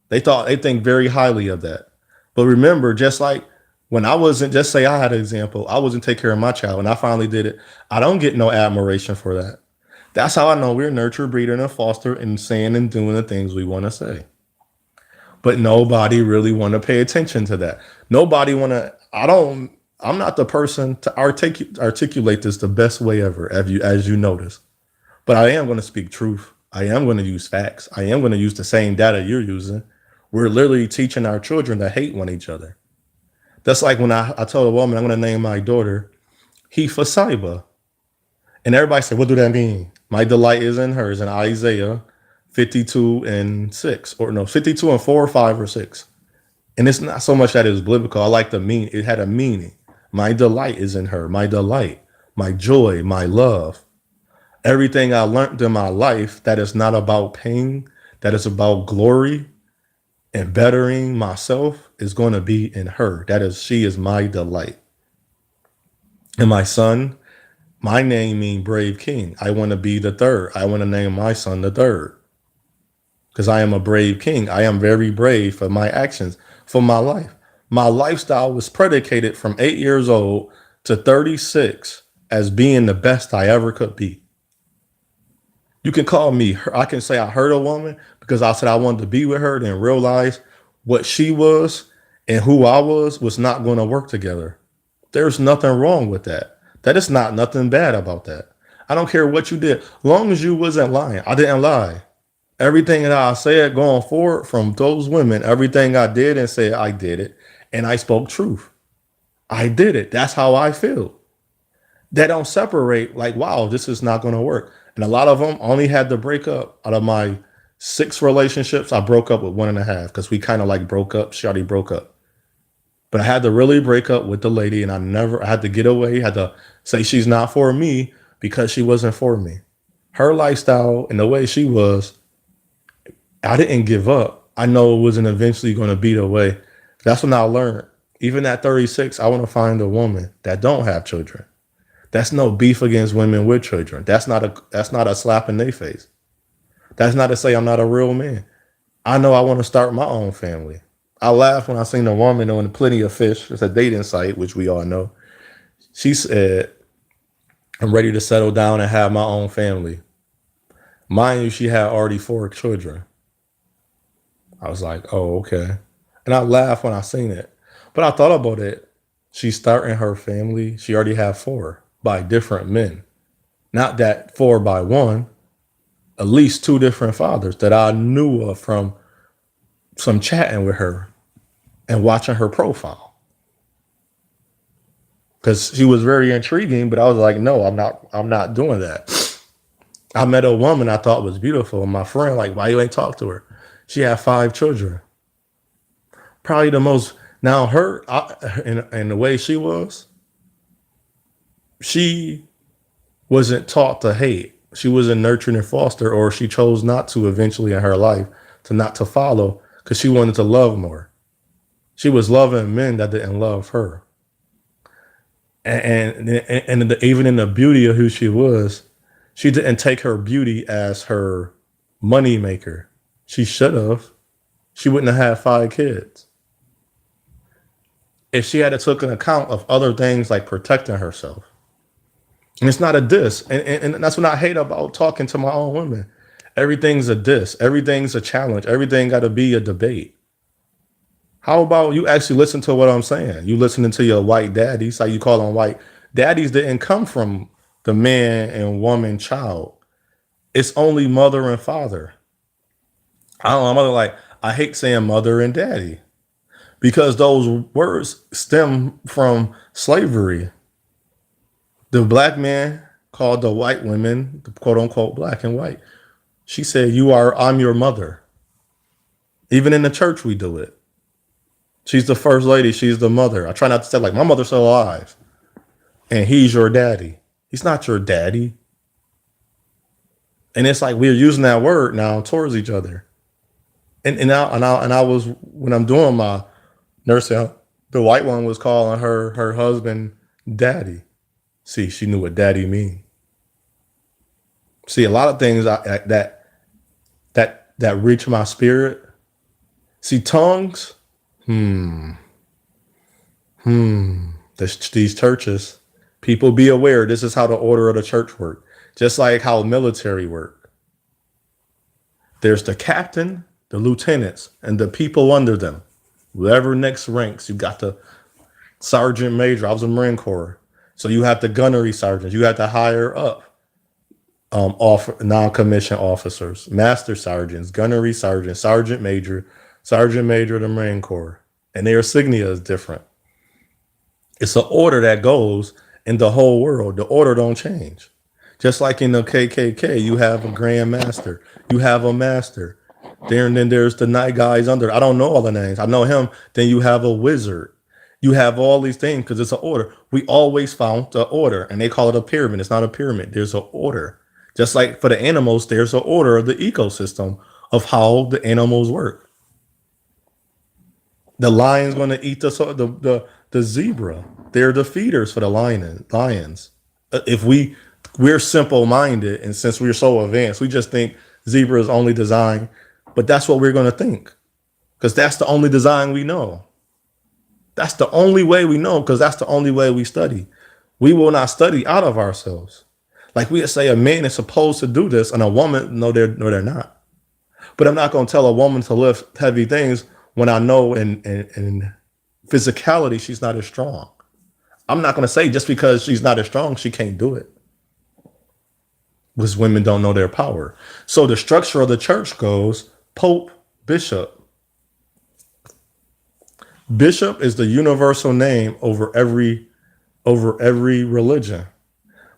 They think very highly of that. But remember, just like when I wasn't, just say I had an example, I wasn't take care of my child and I finally did it. I don't get no admiration for that. That's how I know we're nurture, breeding, and foster and saying and doing the things we want to say. But nobody really want to pay attention to that. Nobody want to, I'm not the person to articulate this the best way ever, as you notice. But I am going to speak truth. I am going to use facts. I am going to use the same data you're using. We're literally teaching our children to hate one each other. That's like when I told a woman I'm going to name my daughter Hefasaiba. And everybody said, what do that mean? My delight is in her, is in Isaiah 52 and 6, or no, 52 and 4, 5, or 6. And it's not so much that it was biblical. I like the mean. It had a meaning. My delight is in her. My delight, my joy, my love. Everything I learned in my life that is not about pain, that is about glory and bettering myself is going to be in her. She is my delight. And my son, my name means brave king. I want to be the third. I want to name my son the third because I am a brave king. I am very brave for my actions, for my life. My lifestyle was predicated from 8 years old to 36 as being the best I ever could be. You can call me, I can say I hurt a woman because I said I wanted to be with her, then realize what she was and who I was not going to work together. There's nothing wrong with that. That is not nothing bad about that. I don't care what you did. Long as you wasn't lying. I didn't lie. Everything that I said going forward from those women, everything I did and said, I did it. And I spoke truth. I did it. That's how I feel. They don't separate like, wow, this is not going to work. And a lot of them only had to break up. Out of my 6 relationships, I broke up with 1.5 because we kind of like broke up. She already broke up. But I had to really break up with the lady, and I had to get away, had to say she's not for me because she wasn't for me. Her lifestyle and the way she was, I didn't give up. I know it wasn't eventually going to be the way. That's when I learned. Even at 36, I want to find a woman that don't have children. That's no beef against women with children. That's not a slap in their face. That's not to say I'm not a real man. I know I want to start my own family. I laughed when I seen a woman on Plenty of Fish. It's a dating site, which we all know. She said, I'm ready to settle down and have my own family. Mind you, she had already 4 children. I was like, oh, okay. And I laughed when I seen it. But I thought about it. She's starting her family. She already had 4 by different men. Not that 4 by 1. At least 2 different fathers that I knew of from some chatting with her and watching her profile. Because she was very intriguing, but I was like, no, I'm not doing that. I met a woman I thought was beautiful. And my friend, like, why you ain't talk to her? She had 5 children. Probably the most, now her, and the way she was, she wasn't taught to hate. She wasn't nurtured and fostered, or she chose not to eventually in her life not to follow because she wanted to love more. She was loving men that didn't love her. And even in the beauty of who she was, she didn't take her beauty as her money maker. She should have. She wouldn't have had 5 kids. If she had took an account of other things like protecting herself. And it's not a diss. And that's what I hate about talking to my own women. Everything's a diss. Everything's a challenge. Everything got to be a debate. How about you actually listen to what I'm saying? You listening to your white daddies, like you call them white daddies, didn't come from the man and woman child. It's only mother and father. I don't know. I hate saying mother and daddy because those words stem from slavery. The black man called the white women, quote unquote, black and white. She said, I'm your mother. Even in the church, we do it. She's the first lady. She's the mother. I try not to say like my mother's still alive and he's your daddy. He's not your daddy. And it's like we're using that word now towards each other. And I was, when I'm doing my nursing, the white one was calling her husband daddy. See, she knew what daddy mean. See, a lot of things that reach my spirit. See, tongues. These churches, people be aware. This is how the order of the church work. Just like how military work. There's the captain, the lieutenants, and the people under them. Whoever next ranks, you got the sergeant major. I was a Marine Corps. So you have the gunnery sergeants. You have to hire up non-commissioned officers, master sergeants, gunnery sergeant, sergeant major of the Marine Corps. And their insignia is different. It's an order that goes in the whole world. The order don't change. Just like in the KKK, you have a Grand Master, you have a Master. There and then there's the night guys under. I don't know all the names. I know him. Then you have a wizard. You have all these things because it's an order. We always found the order, and they call it a pyramid. It's not a pyramid. There's an order. Just like for the animals, there's an order of the ecosystem of how the animals work. The lion's going to eat the zebra. They're the feeders for the lions. If we're simple minded, and since we're so advanced, we just think zebra is only designed. But that's what we're going to think because that's the only design we know. That's the only way we know because that's the only way we study. We will not study out of ourselves. Like we say, a man is supposed to do this, and a woman, no, they're not. But I'm not going to tell a woman to lift heavy things when I know in physicality she's not as strong. I'm not going to say just because she's not as strong she can't do it. Because women don't know their power. So the structure of the church goes Pope, Bishop. Bishop is the universal name over every religion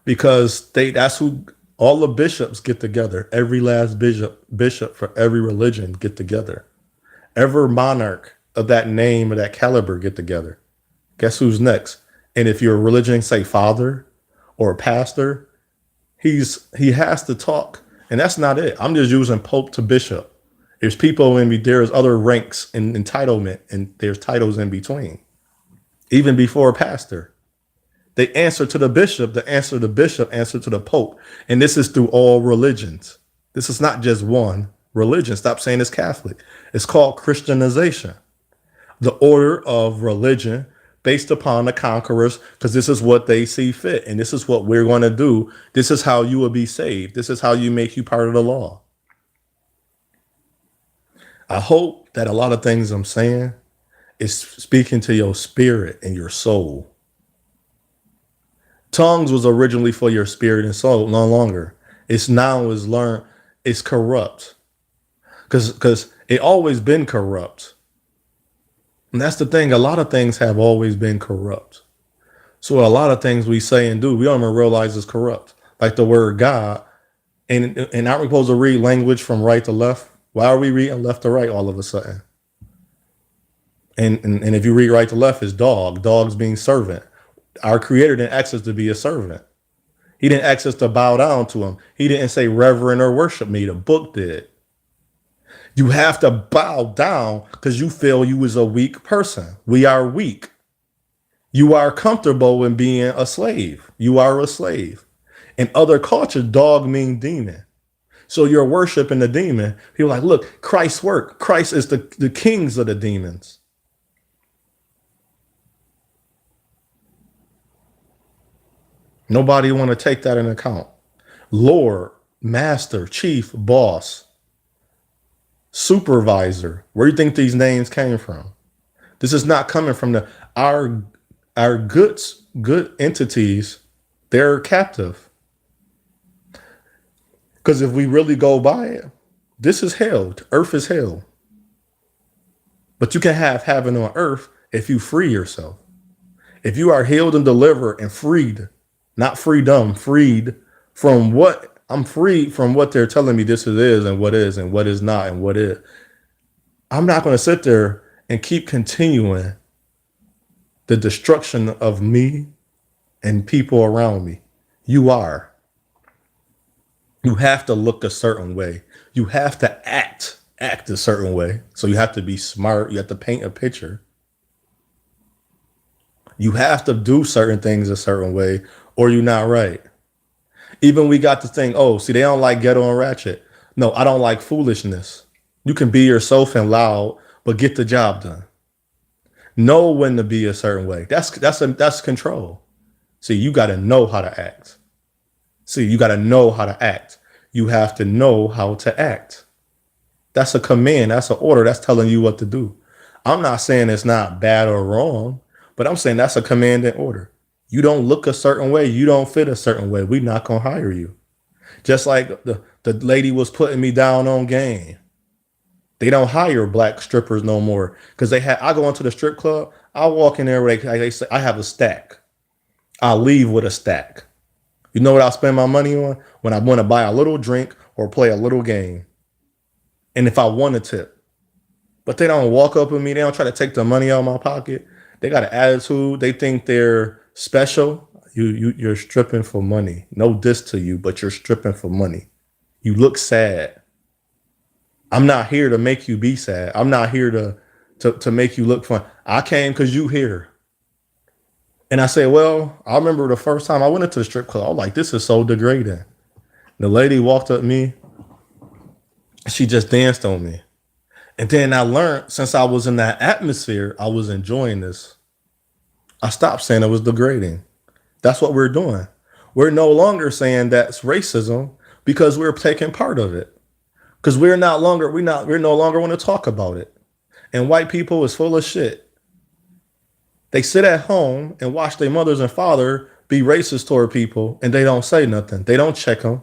because that's who all the bishops get together. Every last bishop for every religion get together. Every monarch of that name or that caliber get together. Guess who's next? And if your religion say father or pastor, he has to talk, and that's not it. I'm just using Pope to Bishop. There's people there's other ranks and entitlement, and there's titles in between. Even before a pastor, they answer to the bishop, answer to the Pope. And this is through all religions. This is not just one religion. Stop saying it's Catholic. It's called Christianization. The order of religion based upon the conquerors, because this is what they see fit. And this is what we're going to do. This is how you will be saved. This is how you make you part of the law. I hope that a lot of things I'm saying is speaking to your spirit and your soul. Tongues was originally for your spirit and soul, no longer. It's now is learned. It's corrupt because it always been corrupt. And that's the thing. A lot of things have always been corrupt. So a lot of things we say and do, we don't even realize is corrupt. Like the word God. And aren't we supposed to read language from right to left? Why are we reading left to right all of a sudden? And if you read right to left, it's dog. Dogs being servant. Our creator didn't ask us to be a servant. He didn't ask us to bow down to him. He didn't say reverend or worship me. The book did. You have to bow down because you feel you was a weak person. We are weak. You are comfortable in being a slave. You are a slave. In other cultures, dog means demon. So you're worshiping the demon. People are like, look, Christ's work. Christ is the kings of the demons. Nobody want to take that into account. Lord, master, chief, boss, supervisor. Where do you think these names came from? This is not coming from our good entities. They're captive. Because if we really go by it, this is hell. Earth is hell. But you can have heaven on earth if you free yourself. If you are healed and delivered and freed, not freedom, freed from what I'm freed from what they're telling me this is and what is not and what is. I'm not going to sit there and keep continuing the destruction of me and people around me. You are. You have to look a certain way. You have to act a certain way. So you have to be smart. You have to paint a picture. You have to do certain things a certain way or you're not right. Even we got to think, oh, see, they don't like ghetto and ratchet. No, I don't like foolishness. You can be yourself and loud, but get the job done. Know when to be a certain way. That's control. See, you got to know how to act. You got to know how to act. You have to know how to act. That's a command. That's an order. That's telling you what to do. I'm not saying it's not bad or wrong, but I'm saying that's a command and order. You don't look a certain way. You don't fit a certain way. We're not going to hire you. Just like the lady was putting me down on game. They don't hire black strippers no more because I go into the strip club. I walk in there where they say, I have a stack. I leave with a stack. You know what I spend my money on? When I want to buy a little drink or play a little game. And if I want a tip. But they don't walk up with me. They don't try to take the money out of my pocket. They got an attitude. They think they're special. You're stripping for money. No diss to you, but you're stripping for money. You look sad. I'm not here to make you be sad. I'm not here to make you look fun. I came because you here. And I say, well, I remember the first time I went into the strip club. I was like, this is so degrading. The lady walked up to me. She just danced on me. And then I learned, since I was in that atmosphere, I was enjoying this. I stopped saying it was degrading. That's what we're doing. We're no longer saying that's racism because we're taking part of it. Because we're no longer want to talk about it. And white people is full of shit. They sit at home and watch their mothers and father be racist toward people, and they don't say nothing. They don't check them.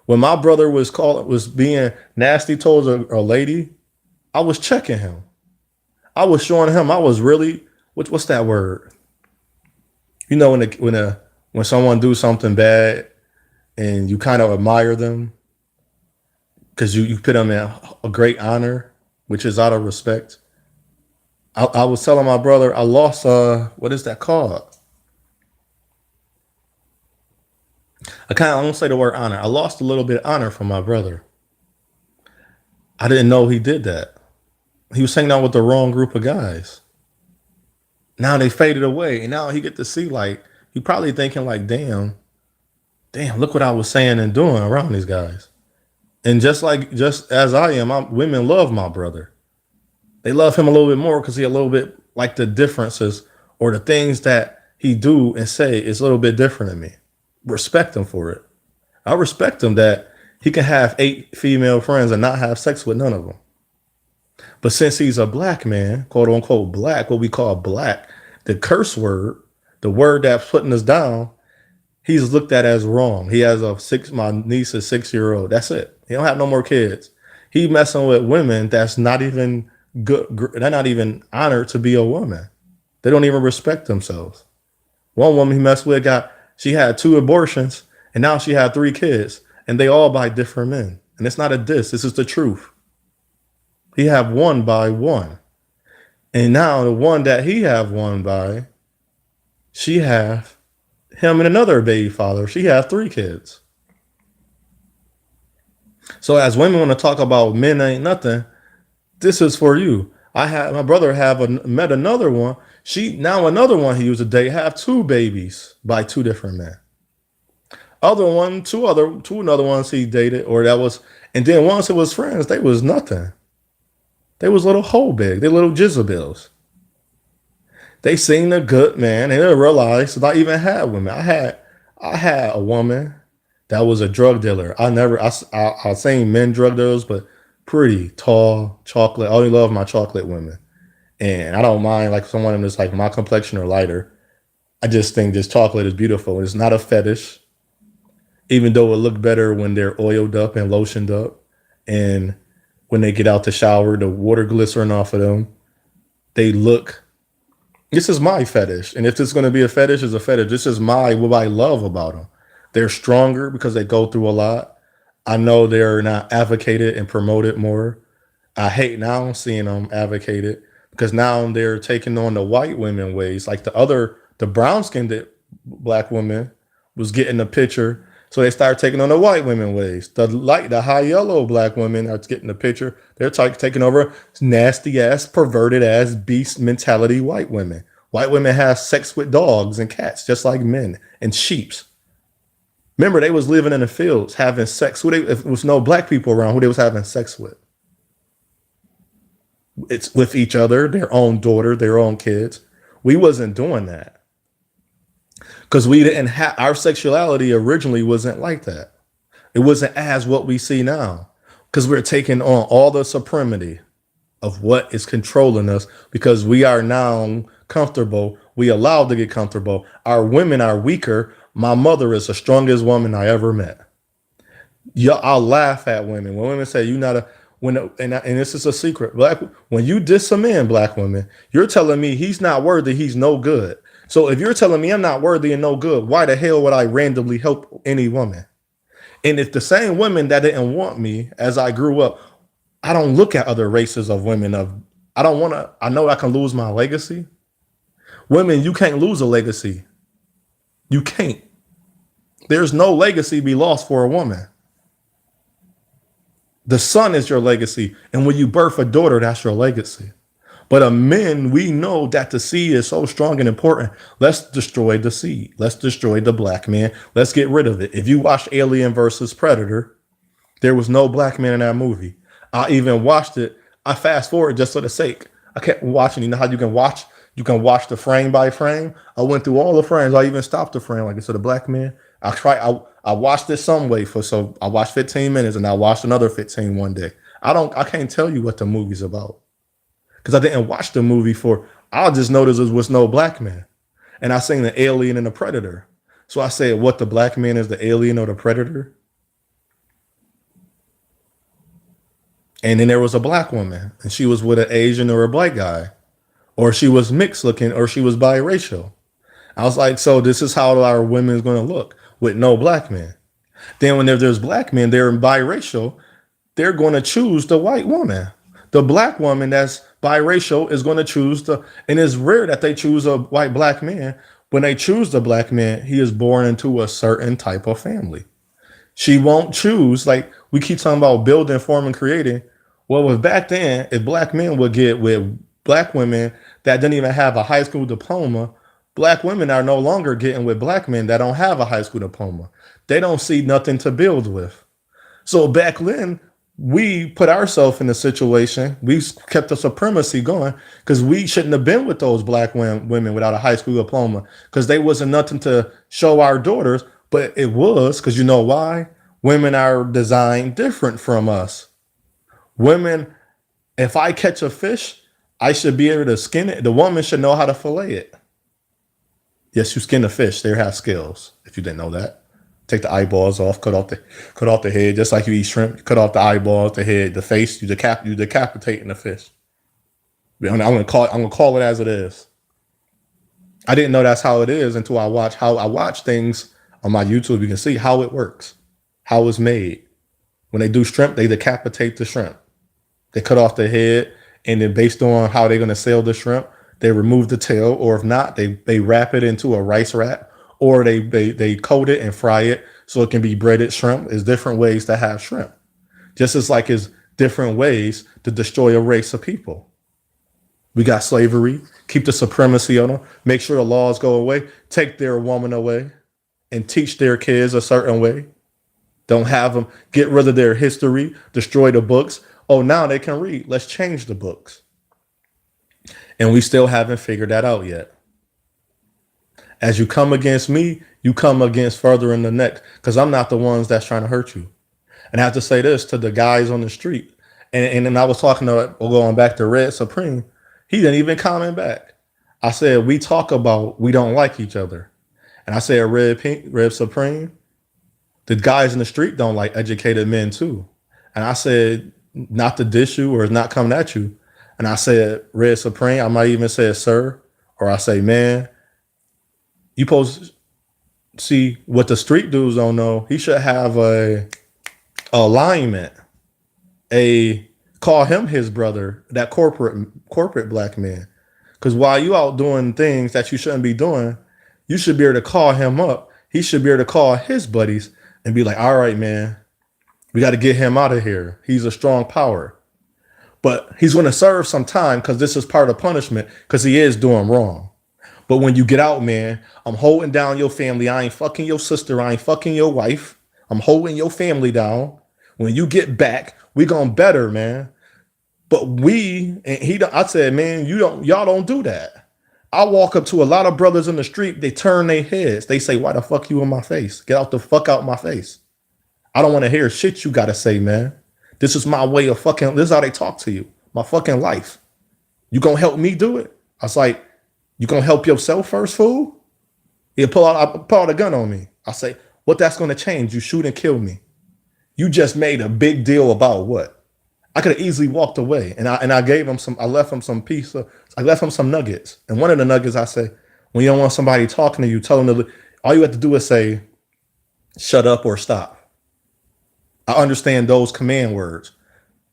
When my brother was being nasty towards a lady, I was checking him. I was showing him I was really what's that word? You know, when someone do something bad and you kind of admire them because you put them in a great honor, which is out of respect. I was telling my brother I lost what is that called? I won't say the word honor. I lost a little bit of honor from my brother. I didn't know he did that. He was hanging out with the wrong group of guys. Now they faded away, and now he get to see like he probably thinking like, damn, look what I was saying and doing around these guys. And just as I am, women love my brother. They love him a little bit more because he a little bit like the differences or the things that he do and say is a little bit different than me. Respect him for it. I respect him that he can have 8 female friends and not have sex with none of them. But since he's a black man, quote unquote black, what we call black, the curse word, the word that's putting us down, he's looked at as wrong. He has my niece is 6-year-old. That's it. He don't have no more kids. He messing with women that's not even good. They're not even honored to be a woman. They don't even respect themselves. One woman he messed with she had 2 abortions and now she had 3 kids and they all by different men. And it's not a diss. This is the truth. He have one by one. And now the one that he have one by, she have him and another baby father. She have 3 kids. So as women want to talk about men ain't nothing, this is for you. My brother met another one. Another one he used to date have 2 babies by 2 different men. Two other ones he dated, and then once it was friends, they was nothing. They was little hoe big. They little Jezebels. They seen a good man and they realized that I even had women. I had a woman that was a drug dealer. I seen men drug dealers, but pretty tall, chocolate. I only love my chocolate women. And I don't mind like someone that's like my complexion or lighter. I just think this chocolate is beautiful. It's not a fetish, even though it look better when they're oiled up and lotioned up. And when they get out the shower, the water glycerin off of them, this is my fetish. And if it's going to be a fetish, it's a fetish. This is what I love about them. They're stronger because they go through a lot. I know they're not advocated and promoted more. I hate now seeing them advocated because now they're taking on the white women ways. Like the brown skinned black woman was getting the picture. So they start taking on the white women ways. The high yellow black women are getting the picture. They're taking over nasty ass, perverted ass, beast mentality white women. White women have sex with dogs and cats, just like men and sheeps. Remember, they was living in the fields, having sex. If there was no black people around, who they was having sex with? It's with each other, their own daughter, their own kids. We wasn't doing that. Because we didn't have, our sexuality originally wasn't like that. It wasn't as what we see now. Because we're taking on all the supremacy of what is controlling us because we are now comfortable. We allowed to get comfortable. Our women are weaker. My mother is the strongest woman I ever met. I'll laugh at women. When women say and this is a secret. When you diss a man, black women, you're telling me he's not worthy. He's no good. So if you're telling me I'm not worthy and no good, why the hell would I randomly help any woman? And if the same women that didn't want me as I grew up, I don't look at other races of women of I don't want to I know I can lose my legacy. Women, you can't lose a legacy. You can't. There's no legacy be lost for a woman. The son is your legacy. And when you birth a daughter, that's your legacy. But a men, we know that the seed is so strong and important. Let's destroy the seed. Let's destroy the black man. Let's get rid of it. If you watch Alien versus Predator, there was no black man in that movie. I even watched it. I fast forward just for the sake. I kept watching. You know how you can watch? You can watch the frame by frame. I went through all the frames. I even stopped the frame. Like I said, the black man. I watched it some way so I watched 15 minutes and I watched another 15 one day. I can't tell you what the movie's about because I didn't watch the movie for. I just noticed there was no black man, and I seen the alien and the predator. So I said, what the black man is the alien or the predator? And then there was a black woman, and she was with an Asian or a black guy, or she was mixed looking, or she was biracial. I was like, so this is how our women is going to look with no black men. Then when there's black men, they're biracial, they're going to choose the white woman. The black woman that's biracial is going to choose and it's rare that they choose a white black man. When they choose the black man, he is born into a certain type of family. She won't choose, like we keep talking about building, forming, creating. Well, with back then, if black men would get with black women that didn't even have a high school diploma, black women are no longer getting with black men that don't have a high school diploma. They don't see nothing to build with. So back then, we put ourselves in a situation, we kept the supremacy going because we shouldn't have been with those black women without a high school diploma because they wasn't nothing to show our daughters, but it was because you know why? Women are designed different from us. Women, if I catch a fish, I should be able to skin it. The woman should know how to fillet it. Yes, you skin the fish. They have skills. If you didn't know that, take the eyeballs off, cut off the head, just like you eat shrimp. You cut off the eyeballs, the head, the face. You decapitating the fish. I'm gonna call it as it is. I didn't know that's how it is until I watch things on my YouTube. You can see how it works, how it's made. When they do shrimp, they decapitate the shrimp. They cut off the head, and then based on how they're gonna sell the shrimp, they remove the tail, or if not, they wrap it into a rice wrap, or they coat it and fry it so it can be breaded shrimp. There's different ways to have shrimp. Just as like it's different ways to destroy a race of people. We got slavery, keep the supremacy on them, make sure the laws go away, take their woman away, and teach their kids a certain way. Don't have them get rid of their history, destroy the books. Oh, now they can read. Let's change the books. And we still haven't figured that out yet. As you come against me, you come against further in the next because I'm not the ones that's trying to hurt you. And I have to say this to the guys on the street. And then I was talking to, going back to Red Supreme. He didn't even comment back. I said, we talk about we don't like each other. And I said, Red Supreme, the guys in the street don't like educated men too. And I said, not to dish you or not coming at you. And I said, Red Supreme, I might even say, sir, or I say, man, you supposed to see what the street dudes don't know. He should have a alignment, call him his brother, that corporate black man. Because while you out doing things that you shouldn't be doing, you should be able to call him up. He should be able to call his buddies and be like, all right, man, we got to get him out of here. He's a strong power. But he's going to serve some time because this is part of punishment because he is doing wrong. But when you get out, man, I'm holding down your family. I ain't fucking your sister. I ain't fucking your wife. I'm holding your family down. When you get back, we gonna better, man. But I said, man, y'all don't do that. I walk up to a lot of brothers in the street. They turn their heads. They say, why the fuck you in my face? Get out the fuck out my face. I don't want to hear shit you got to say, man. This is my way of fucking, this is how they talk to you. My fucking life. You gonna help me do it? I was like, you gonna help yourself first, fool? He'll pull out a gun on me. I say, what that's gonna change? You shoot and kill me. You just made a big deal about what? I could have easily walked away. And I gave him I left him some nuggets. And one of the nuggets I say, When you don't want somebody talking to you, tell them to, all you have to do is say, shut up or stop. I understand those command words.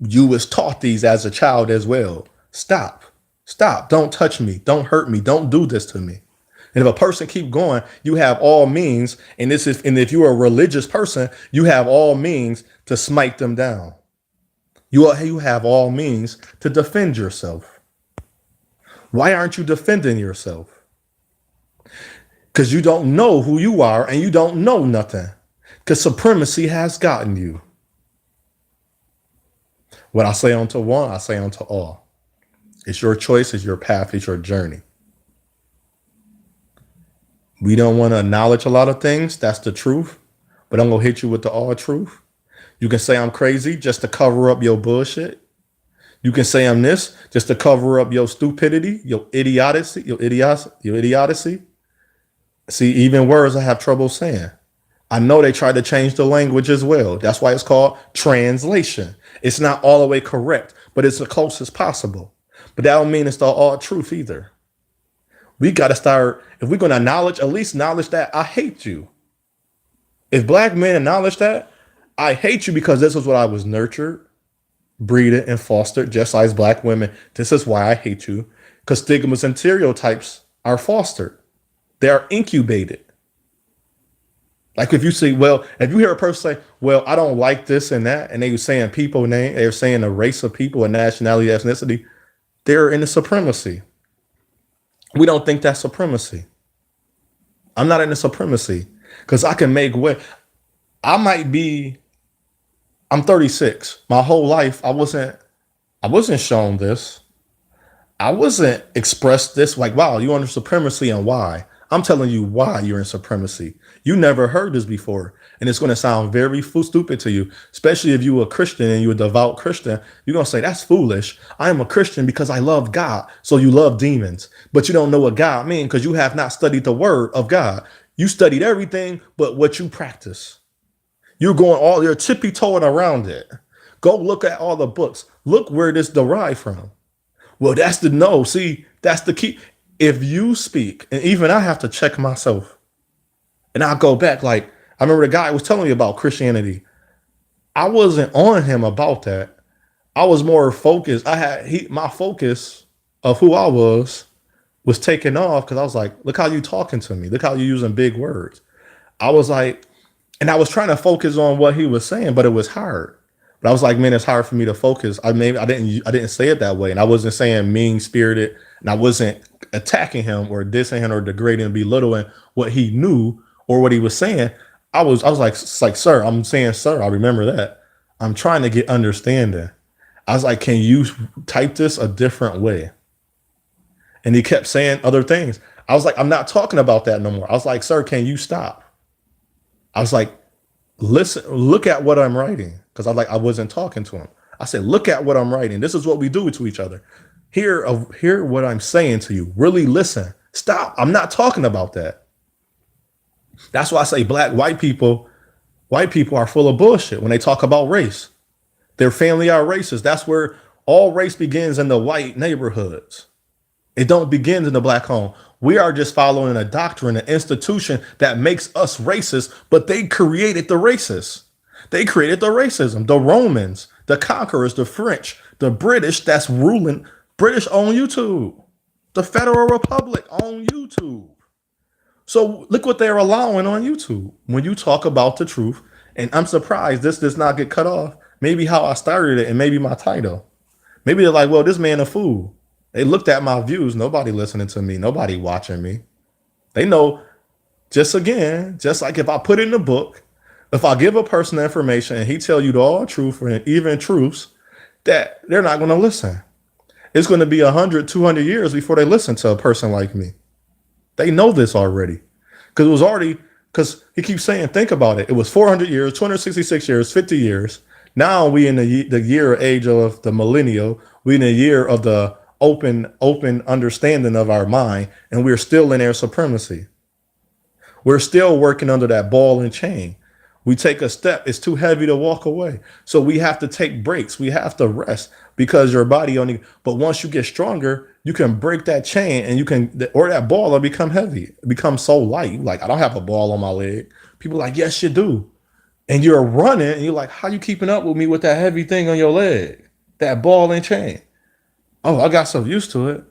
You was taught these as a child as well. Stop. Stop. Don't touch me. Don't hurt me. Don't do this to me. And if a person keep going, you have all means. And if you're a religious person, you have all means to smite them down. You have all means to defend yourself. Why aren't you defending yourself? Because you don't know who you are and you don't know nothing. Because supremacy has gotten you. What I say unto one, I say unto all. It's your choice, it's your path, it's your journey. We don't want to acknowledge a lot of things. That's the truth. But I'm going to hit you with the all truth. You can say I'm crazy just to cover up your bullshit. You can say I'm this just to cover up your stupidity, your idiocy. See, even words I have trouble saying. I know they tried to change the language as well. That's why it's called translation. It's not all the way correct, but it's the closest possible. But that don't mean it's the all truth either. We got to start, if we're going to acknowledge, at least acknowledge that I hate you. If black men acknowledge that, I hate you because this is what I was nurtured, breeded, and fostered, just like black women. This is why I hate you, because stigmas and stereotypes are fostered. They are incubated. Like if you say, well, if you hear a person say, well, I don't like this and that, and they were saying people name, they were saying a race of people, a nationality, ethnicity, they're in the supremacy. We don't think that's supremacy. I'm not in the supremacy because I can make way. I'm 36. My whole life, I wasn't shown this. I wasn't expressed this like, wow, you're under supremacy and why. I'm telling you why you're in supremacy. You never heard this before. And it's going to sound very stupid to you, especially if you're a Christian and you're a devout Christian. You're going to say, that's foolish. I am a Christian because I love God. So you love demons, but you don't know what God means because you have not studied the word of God. You studied everything but what you practice. You're tippy-toeing around it. Go look at all the books. Look where this derived from. Well, that's the no. See, that's the key. If you speak, and even I have to check myself, and I'll go back. Like, I remember the guy was telling me about Christianity. I wasn't on him about that. I was more focused. My focus of who I was taken off because I was like, look how you talking to me. Look how you using big words. I was like, and I was trying to focus on what he was saying, but it was hard. But I was like, man, it's hard for me to focus. I didn't say it that way, and I wasn't saying mean spirited, and I wasn't attacking him or dissing him or degrading and belittling what he knew or what he was saying. I was like, sir, I'm saying, sir, I remember that. I'm trying to get understanding. I was like, can you type this a different way? And he kept saying other things. I was like, I'm not talking about that no more. I was like, sir, can you stop? I was like, listen, look at what I'm writing. Because I wasn't talking to him. I said, look at what I'm writing. This is what we do to each other. Hear what I'm saying to you. Really listen. Stop. I'm not talking about that. That's why I say white people are full of bullshit when they talk about race. Their family are racist. That's where all race begins, in the white neighborhoods. It don't begin in the black home. We are just following a doctrine, an institution that makes us racist, but they created the racists. They created the racism. The Romans, the conquerors, the French, the British that's ruling. British on YouTube. The Federal Republic on YouTube. So look what they're allowing on YouTube when you talk about the truth. And I'm surprised this does not get cut off. Maybe how I started it and maybe my title. Maybe they're like, well, this man a fool. They looked at my views. Nobody listening to me. Nobody watching me. They know, just like if I put in the book, if I give a person information and he tell you the all truth and even truths, that they're not going to listen. It's going to be 100, 200 years before they listen to a person like me. They know this already. Because he keeps saying, think about it. It was 400 years, 266 years, 50 years. Now we in the year or age of the millennial. We in the year of the open understanding of our mind. And we're still in air supremacy. We're still working under that ball and chain. We take a step, it's too heavy to walk away. So we have to take breaks. We have to rest because your body only, but once you get stronger, you can break that chain and you can, or that ball will become heavy, become so light. Like, I don't have a ball on my leg. People are like, yes, you do. And you're running and you're like, how you keeping up with me with that heavy thing on your leg? That ball and chain. Oh, I got so used to it.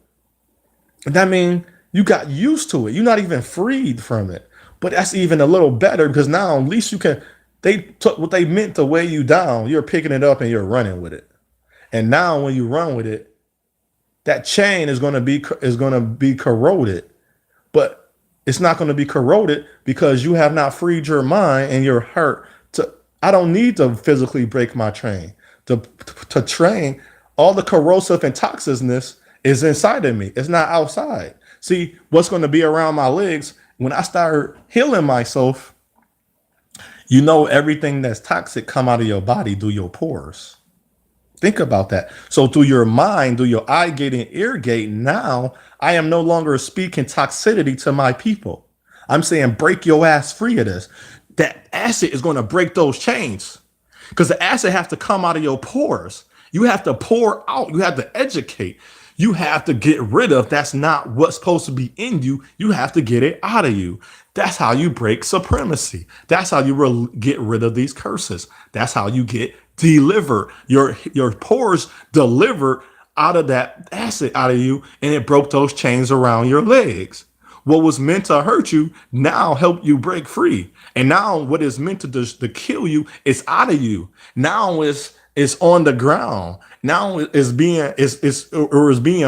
That means you got used to it. You're not even freed from it. But that's even a little better because now at least you can. They took what they meant to weigh you down. You're picking it up and you're running with it. And now when you run with it, that chain is going to be corroded. But it's not going to be corroded because you have not freed your mind and you're hurt. To I don't need to physically break my train to train. All the corrosive and toxicness is inside of me. It's not outside. See, what's going to be around my legs when I start healing myself, everything that's toxic come out of your body through your pores. Think about that. So through your mind, through your eye gate and ear gate, now I am no longer speaking toxicity to my people. I'm saying break your ass free of this. That acid is going to break those chains because the acid has to come out of your pores. You have to pour out. You have to educate. You have to get rid of. That's not what's supposed to be in you. You have to get it out of you. That's how you break supremacy. That's how you get rid of these curses. That's how you get delivered. Your pores delivered out of that acid out of you, and it broke those chains around your legs. What was meant to hurt you now help you break free. And now what is meant to kill you is out of you. Now it's on the ground. Now it's being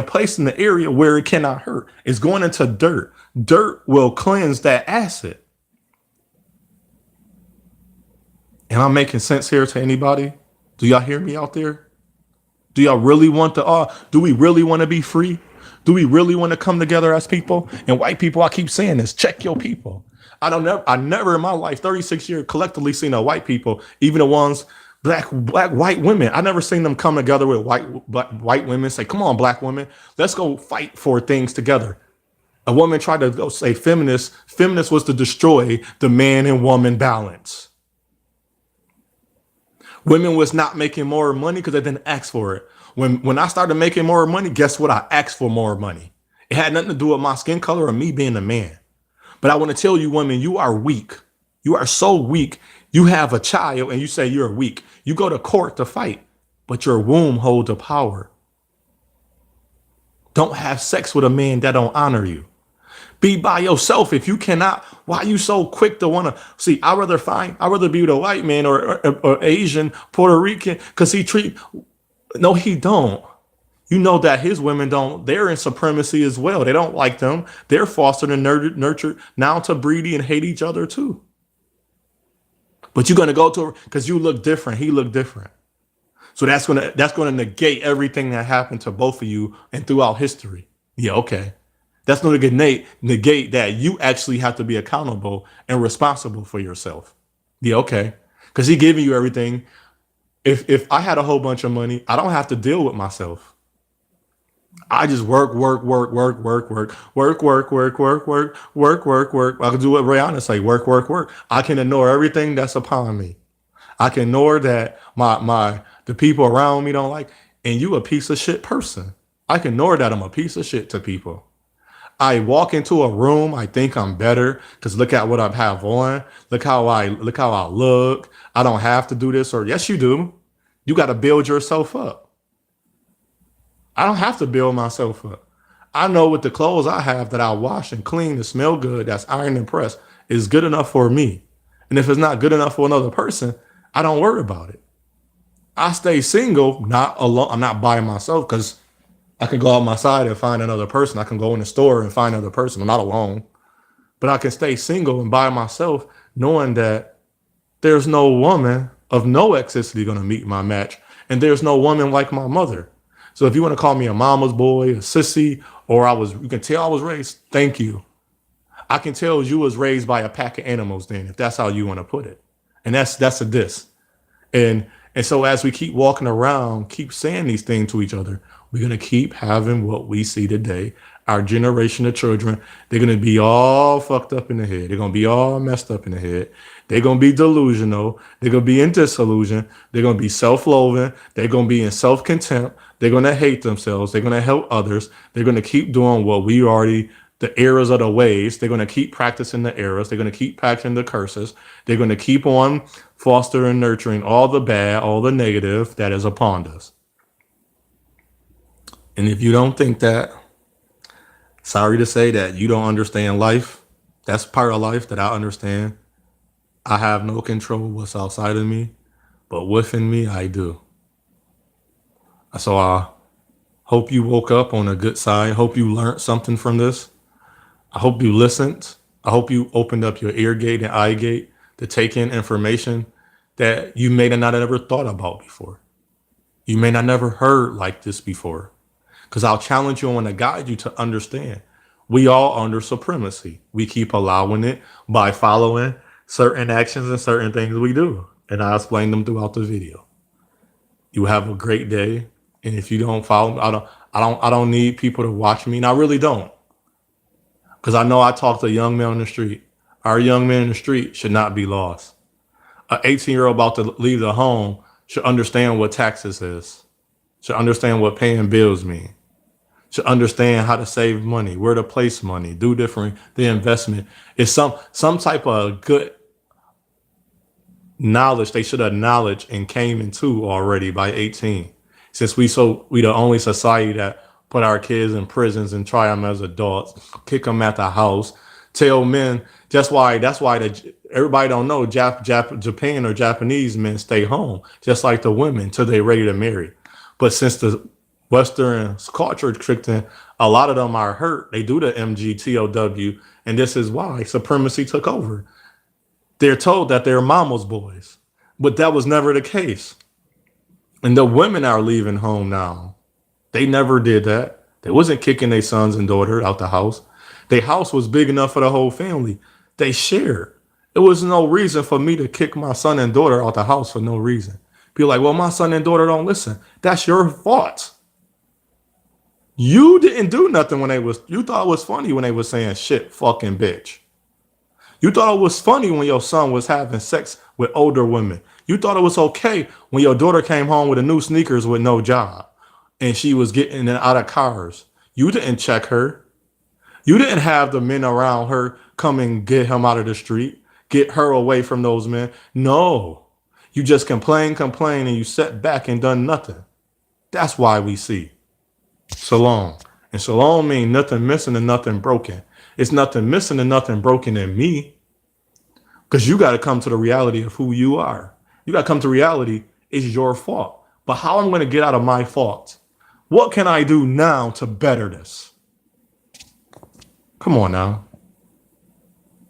placed in the area where it cannot hurt. It's going into dirt. Dirt will cleanse that acid. Am I making sense here to anybody? Do y'all hear me out there? Do y'all really want do we really want to be free? Do we really want to come together as people? And white people, I keep saying this, check your people. I never in my life, 36 years, collectively seen a white people, even the ones black white women. I never seen them come together with white women, say, come on, black women, let's go fight for things together. A woman tried to go say feminist was to destroy the man and woman balance. Women was not making more money because they didn't ask for it. When I started making more money, guess what? I asked for more money. It had nothing to do with my skin color or me being a man. But I want to tell you, women, you are weak. You are so weak. You have a child and you say you're weak. You go to court to fight, but your womb holds the power. Don't have sex with a man that don't honor you. Be by yourself. If you cannot, why are you so quick to want to see? I'd rather be with a white man or Asian, Puerto Rican, because no, he don't. You know that his women don't, they're in supremacy as well. They don't like them. They're fostered and nurtured now to breed and hate each other too. But you're going to go to her because you look different. He looked different. So that's going to negate everything that happened to both of you and throughout history. Yeah, okay. That's going to negate that you actually have to be accountable and responsible for yourself. Yeah, okay. Because he giving you everything. If I had a whole bunch of money, I don't have to deal with myself. I just work. I can do what Rihanna say, work. I can ignore everything that's upon me. I can ignore that the people around me don't like, and you a piece of shit person. I can ignore that I'm a piece of shit to people. I walk into a room, I think I'm better because look at what I have on. Look how I look. I don't have to do this, or yes, you do. You got to build yourself up. I don't have to build myself up. I know with the clothes I have that I wash and clean to smell good, that's ironed and pressed, is good enough for me. And if it's not good enough for another person, I don't worry about it. I stay single, not alone. I'm not by myself because I can go out my side and find another person. I can go in the store and find another person. I'm not alone. But I can stay single and by myself knowing that there's no woman of no ethnicity going to meet my match. And there's no woman like my mother. So if you want to call me a mama's boy, a sissy, or you can tell I was raised, thank you. I can tell you was raised by a pack of animals then, if that's how you want to put it. And that's a diss. And so as we keep walking around, keep saying these things to each other, We're going to keep having what we see today. Our generation of children, they're going to be all fucked up in the head. They're going to be all messed up in the head. They're going to be delusional. They're going to be in disillusion. They're going to be self-loathing. They're going to be in self-contempt. They're going to hate themselves. They're going to help others. They're going to keep doing what we already, the errors of the ways. They're going to keep practicing the errors. They're going to keep practicing the curses. They're going to keep on fostering and nurturing all the bad, all the negative that is upon us. And if you don't think that, sorry to say that you don't understand life. That's part of life that I understand. I have no control what's outside of me, but within me, I do. So I hope you woke up on a good side. Hope you learned something from this. I hope you listened. I hope you opened up your ear gate and eye gate to take in information that you may not have ever thought about before. You may not never heard like this before. Because I'll challenge you and want to guide you to understand. We all under supremacy. We keep allowing it by following certain actions and certain things we do. And I explain them throughout the video. You have a great day. And if you don't follow me, I don't need people to watch me. And I really don't. Because I know I talk to young men on the street. Our young men in the street should not be lost. An 18-year-old about to leave the home should understand what taxes is. Should understand what paying bills mean. Should understand how to save money, where to place money, do different. The investment is some type of good knowledge they should have knowledge and came into already by 18. Since we the only society that put our kids in prisons and try them as adults, kick them at the house, tell men. That's why everybody don't know Japan or Japanese men stay home just like the women till they ready to marry. But since the Western culture tricked in, a lot of them are hurt. They do the MGTOW, and this is why supremacy took over. They're told that they're mama's boys, but that was never the case. And the women are leaving home now. They never did that. They wasn't kicking their sons and daughter out the house. Their house was big enough for the whole family. They shared. It was no reason for me to kick my son and daughter out the house for no reason. Be like, well, my son and daughter don't listen. That's your fault. You didn't do nothing you thought it was funny when they was saying shit, fucking bitch. You thought it was funny when your son was having sex with older women. You thought it was okay when your daughter came home with a new sneakers with no job and she was getting in and out of cars. You didn't check her. You didn't have the men around her come and get him out of the street, get her away from those men. No, you just complain, and you sat back and done nothing. That's why we see. Shalom. And shalom means nothing missing and nothing broken. It's nothing missing and nothing broken in me. Because you got to come to the reality of who you are. You got to come to reality. It's your fault. But how I'm going to get out of my fault? What can I do now to better this? Come on now.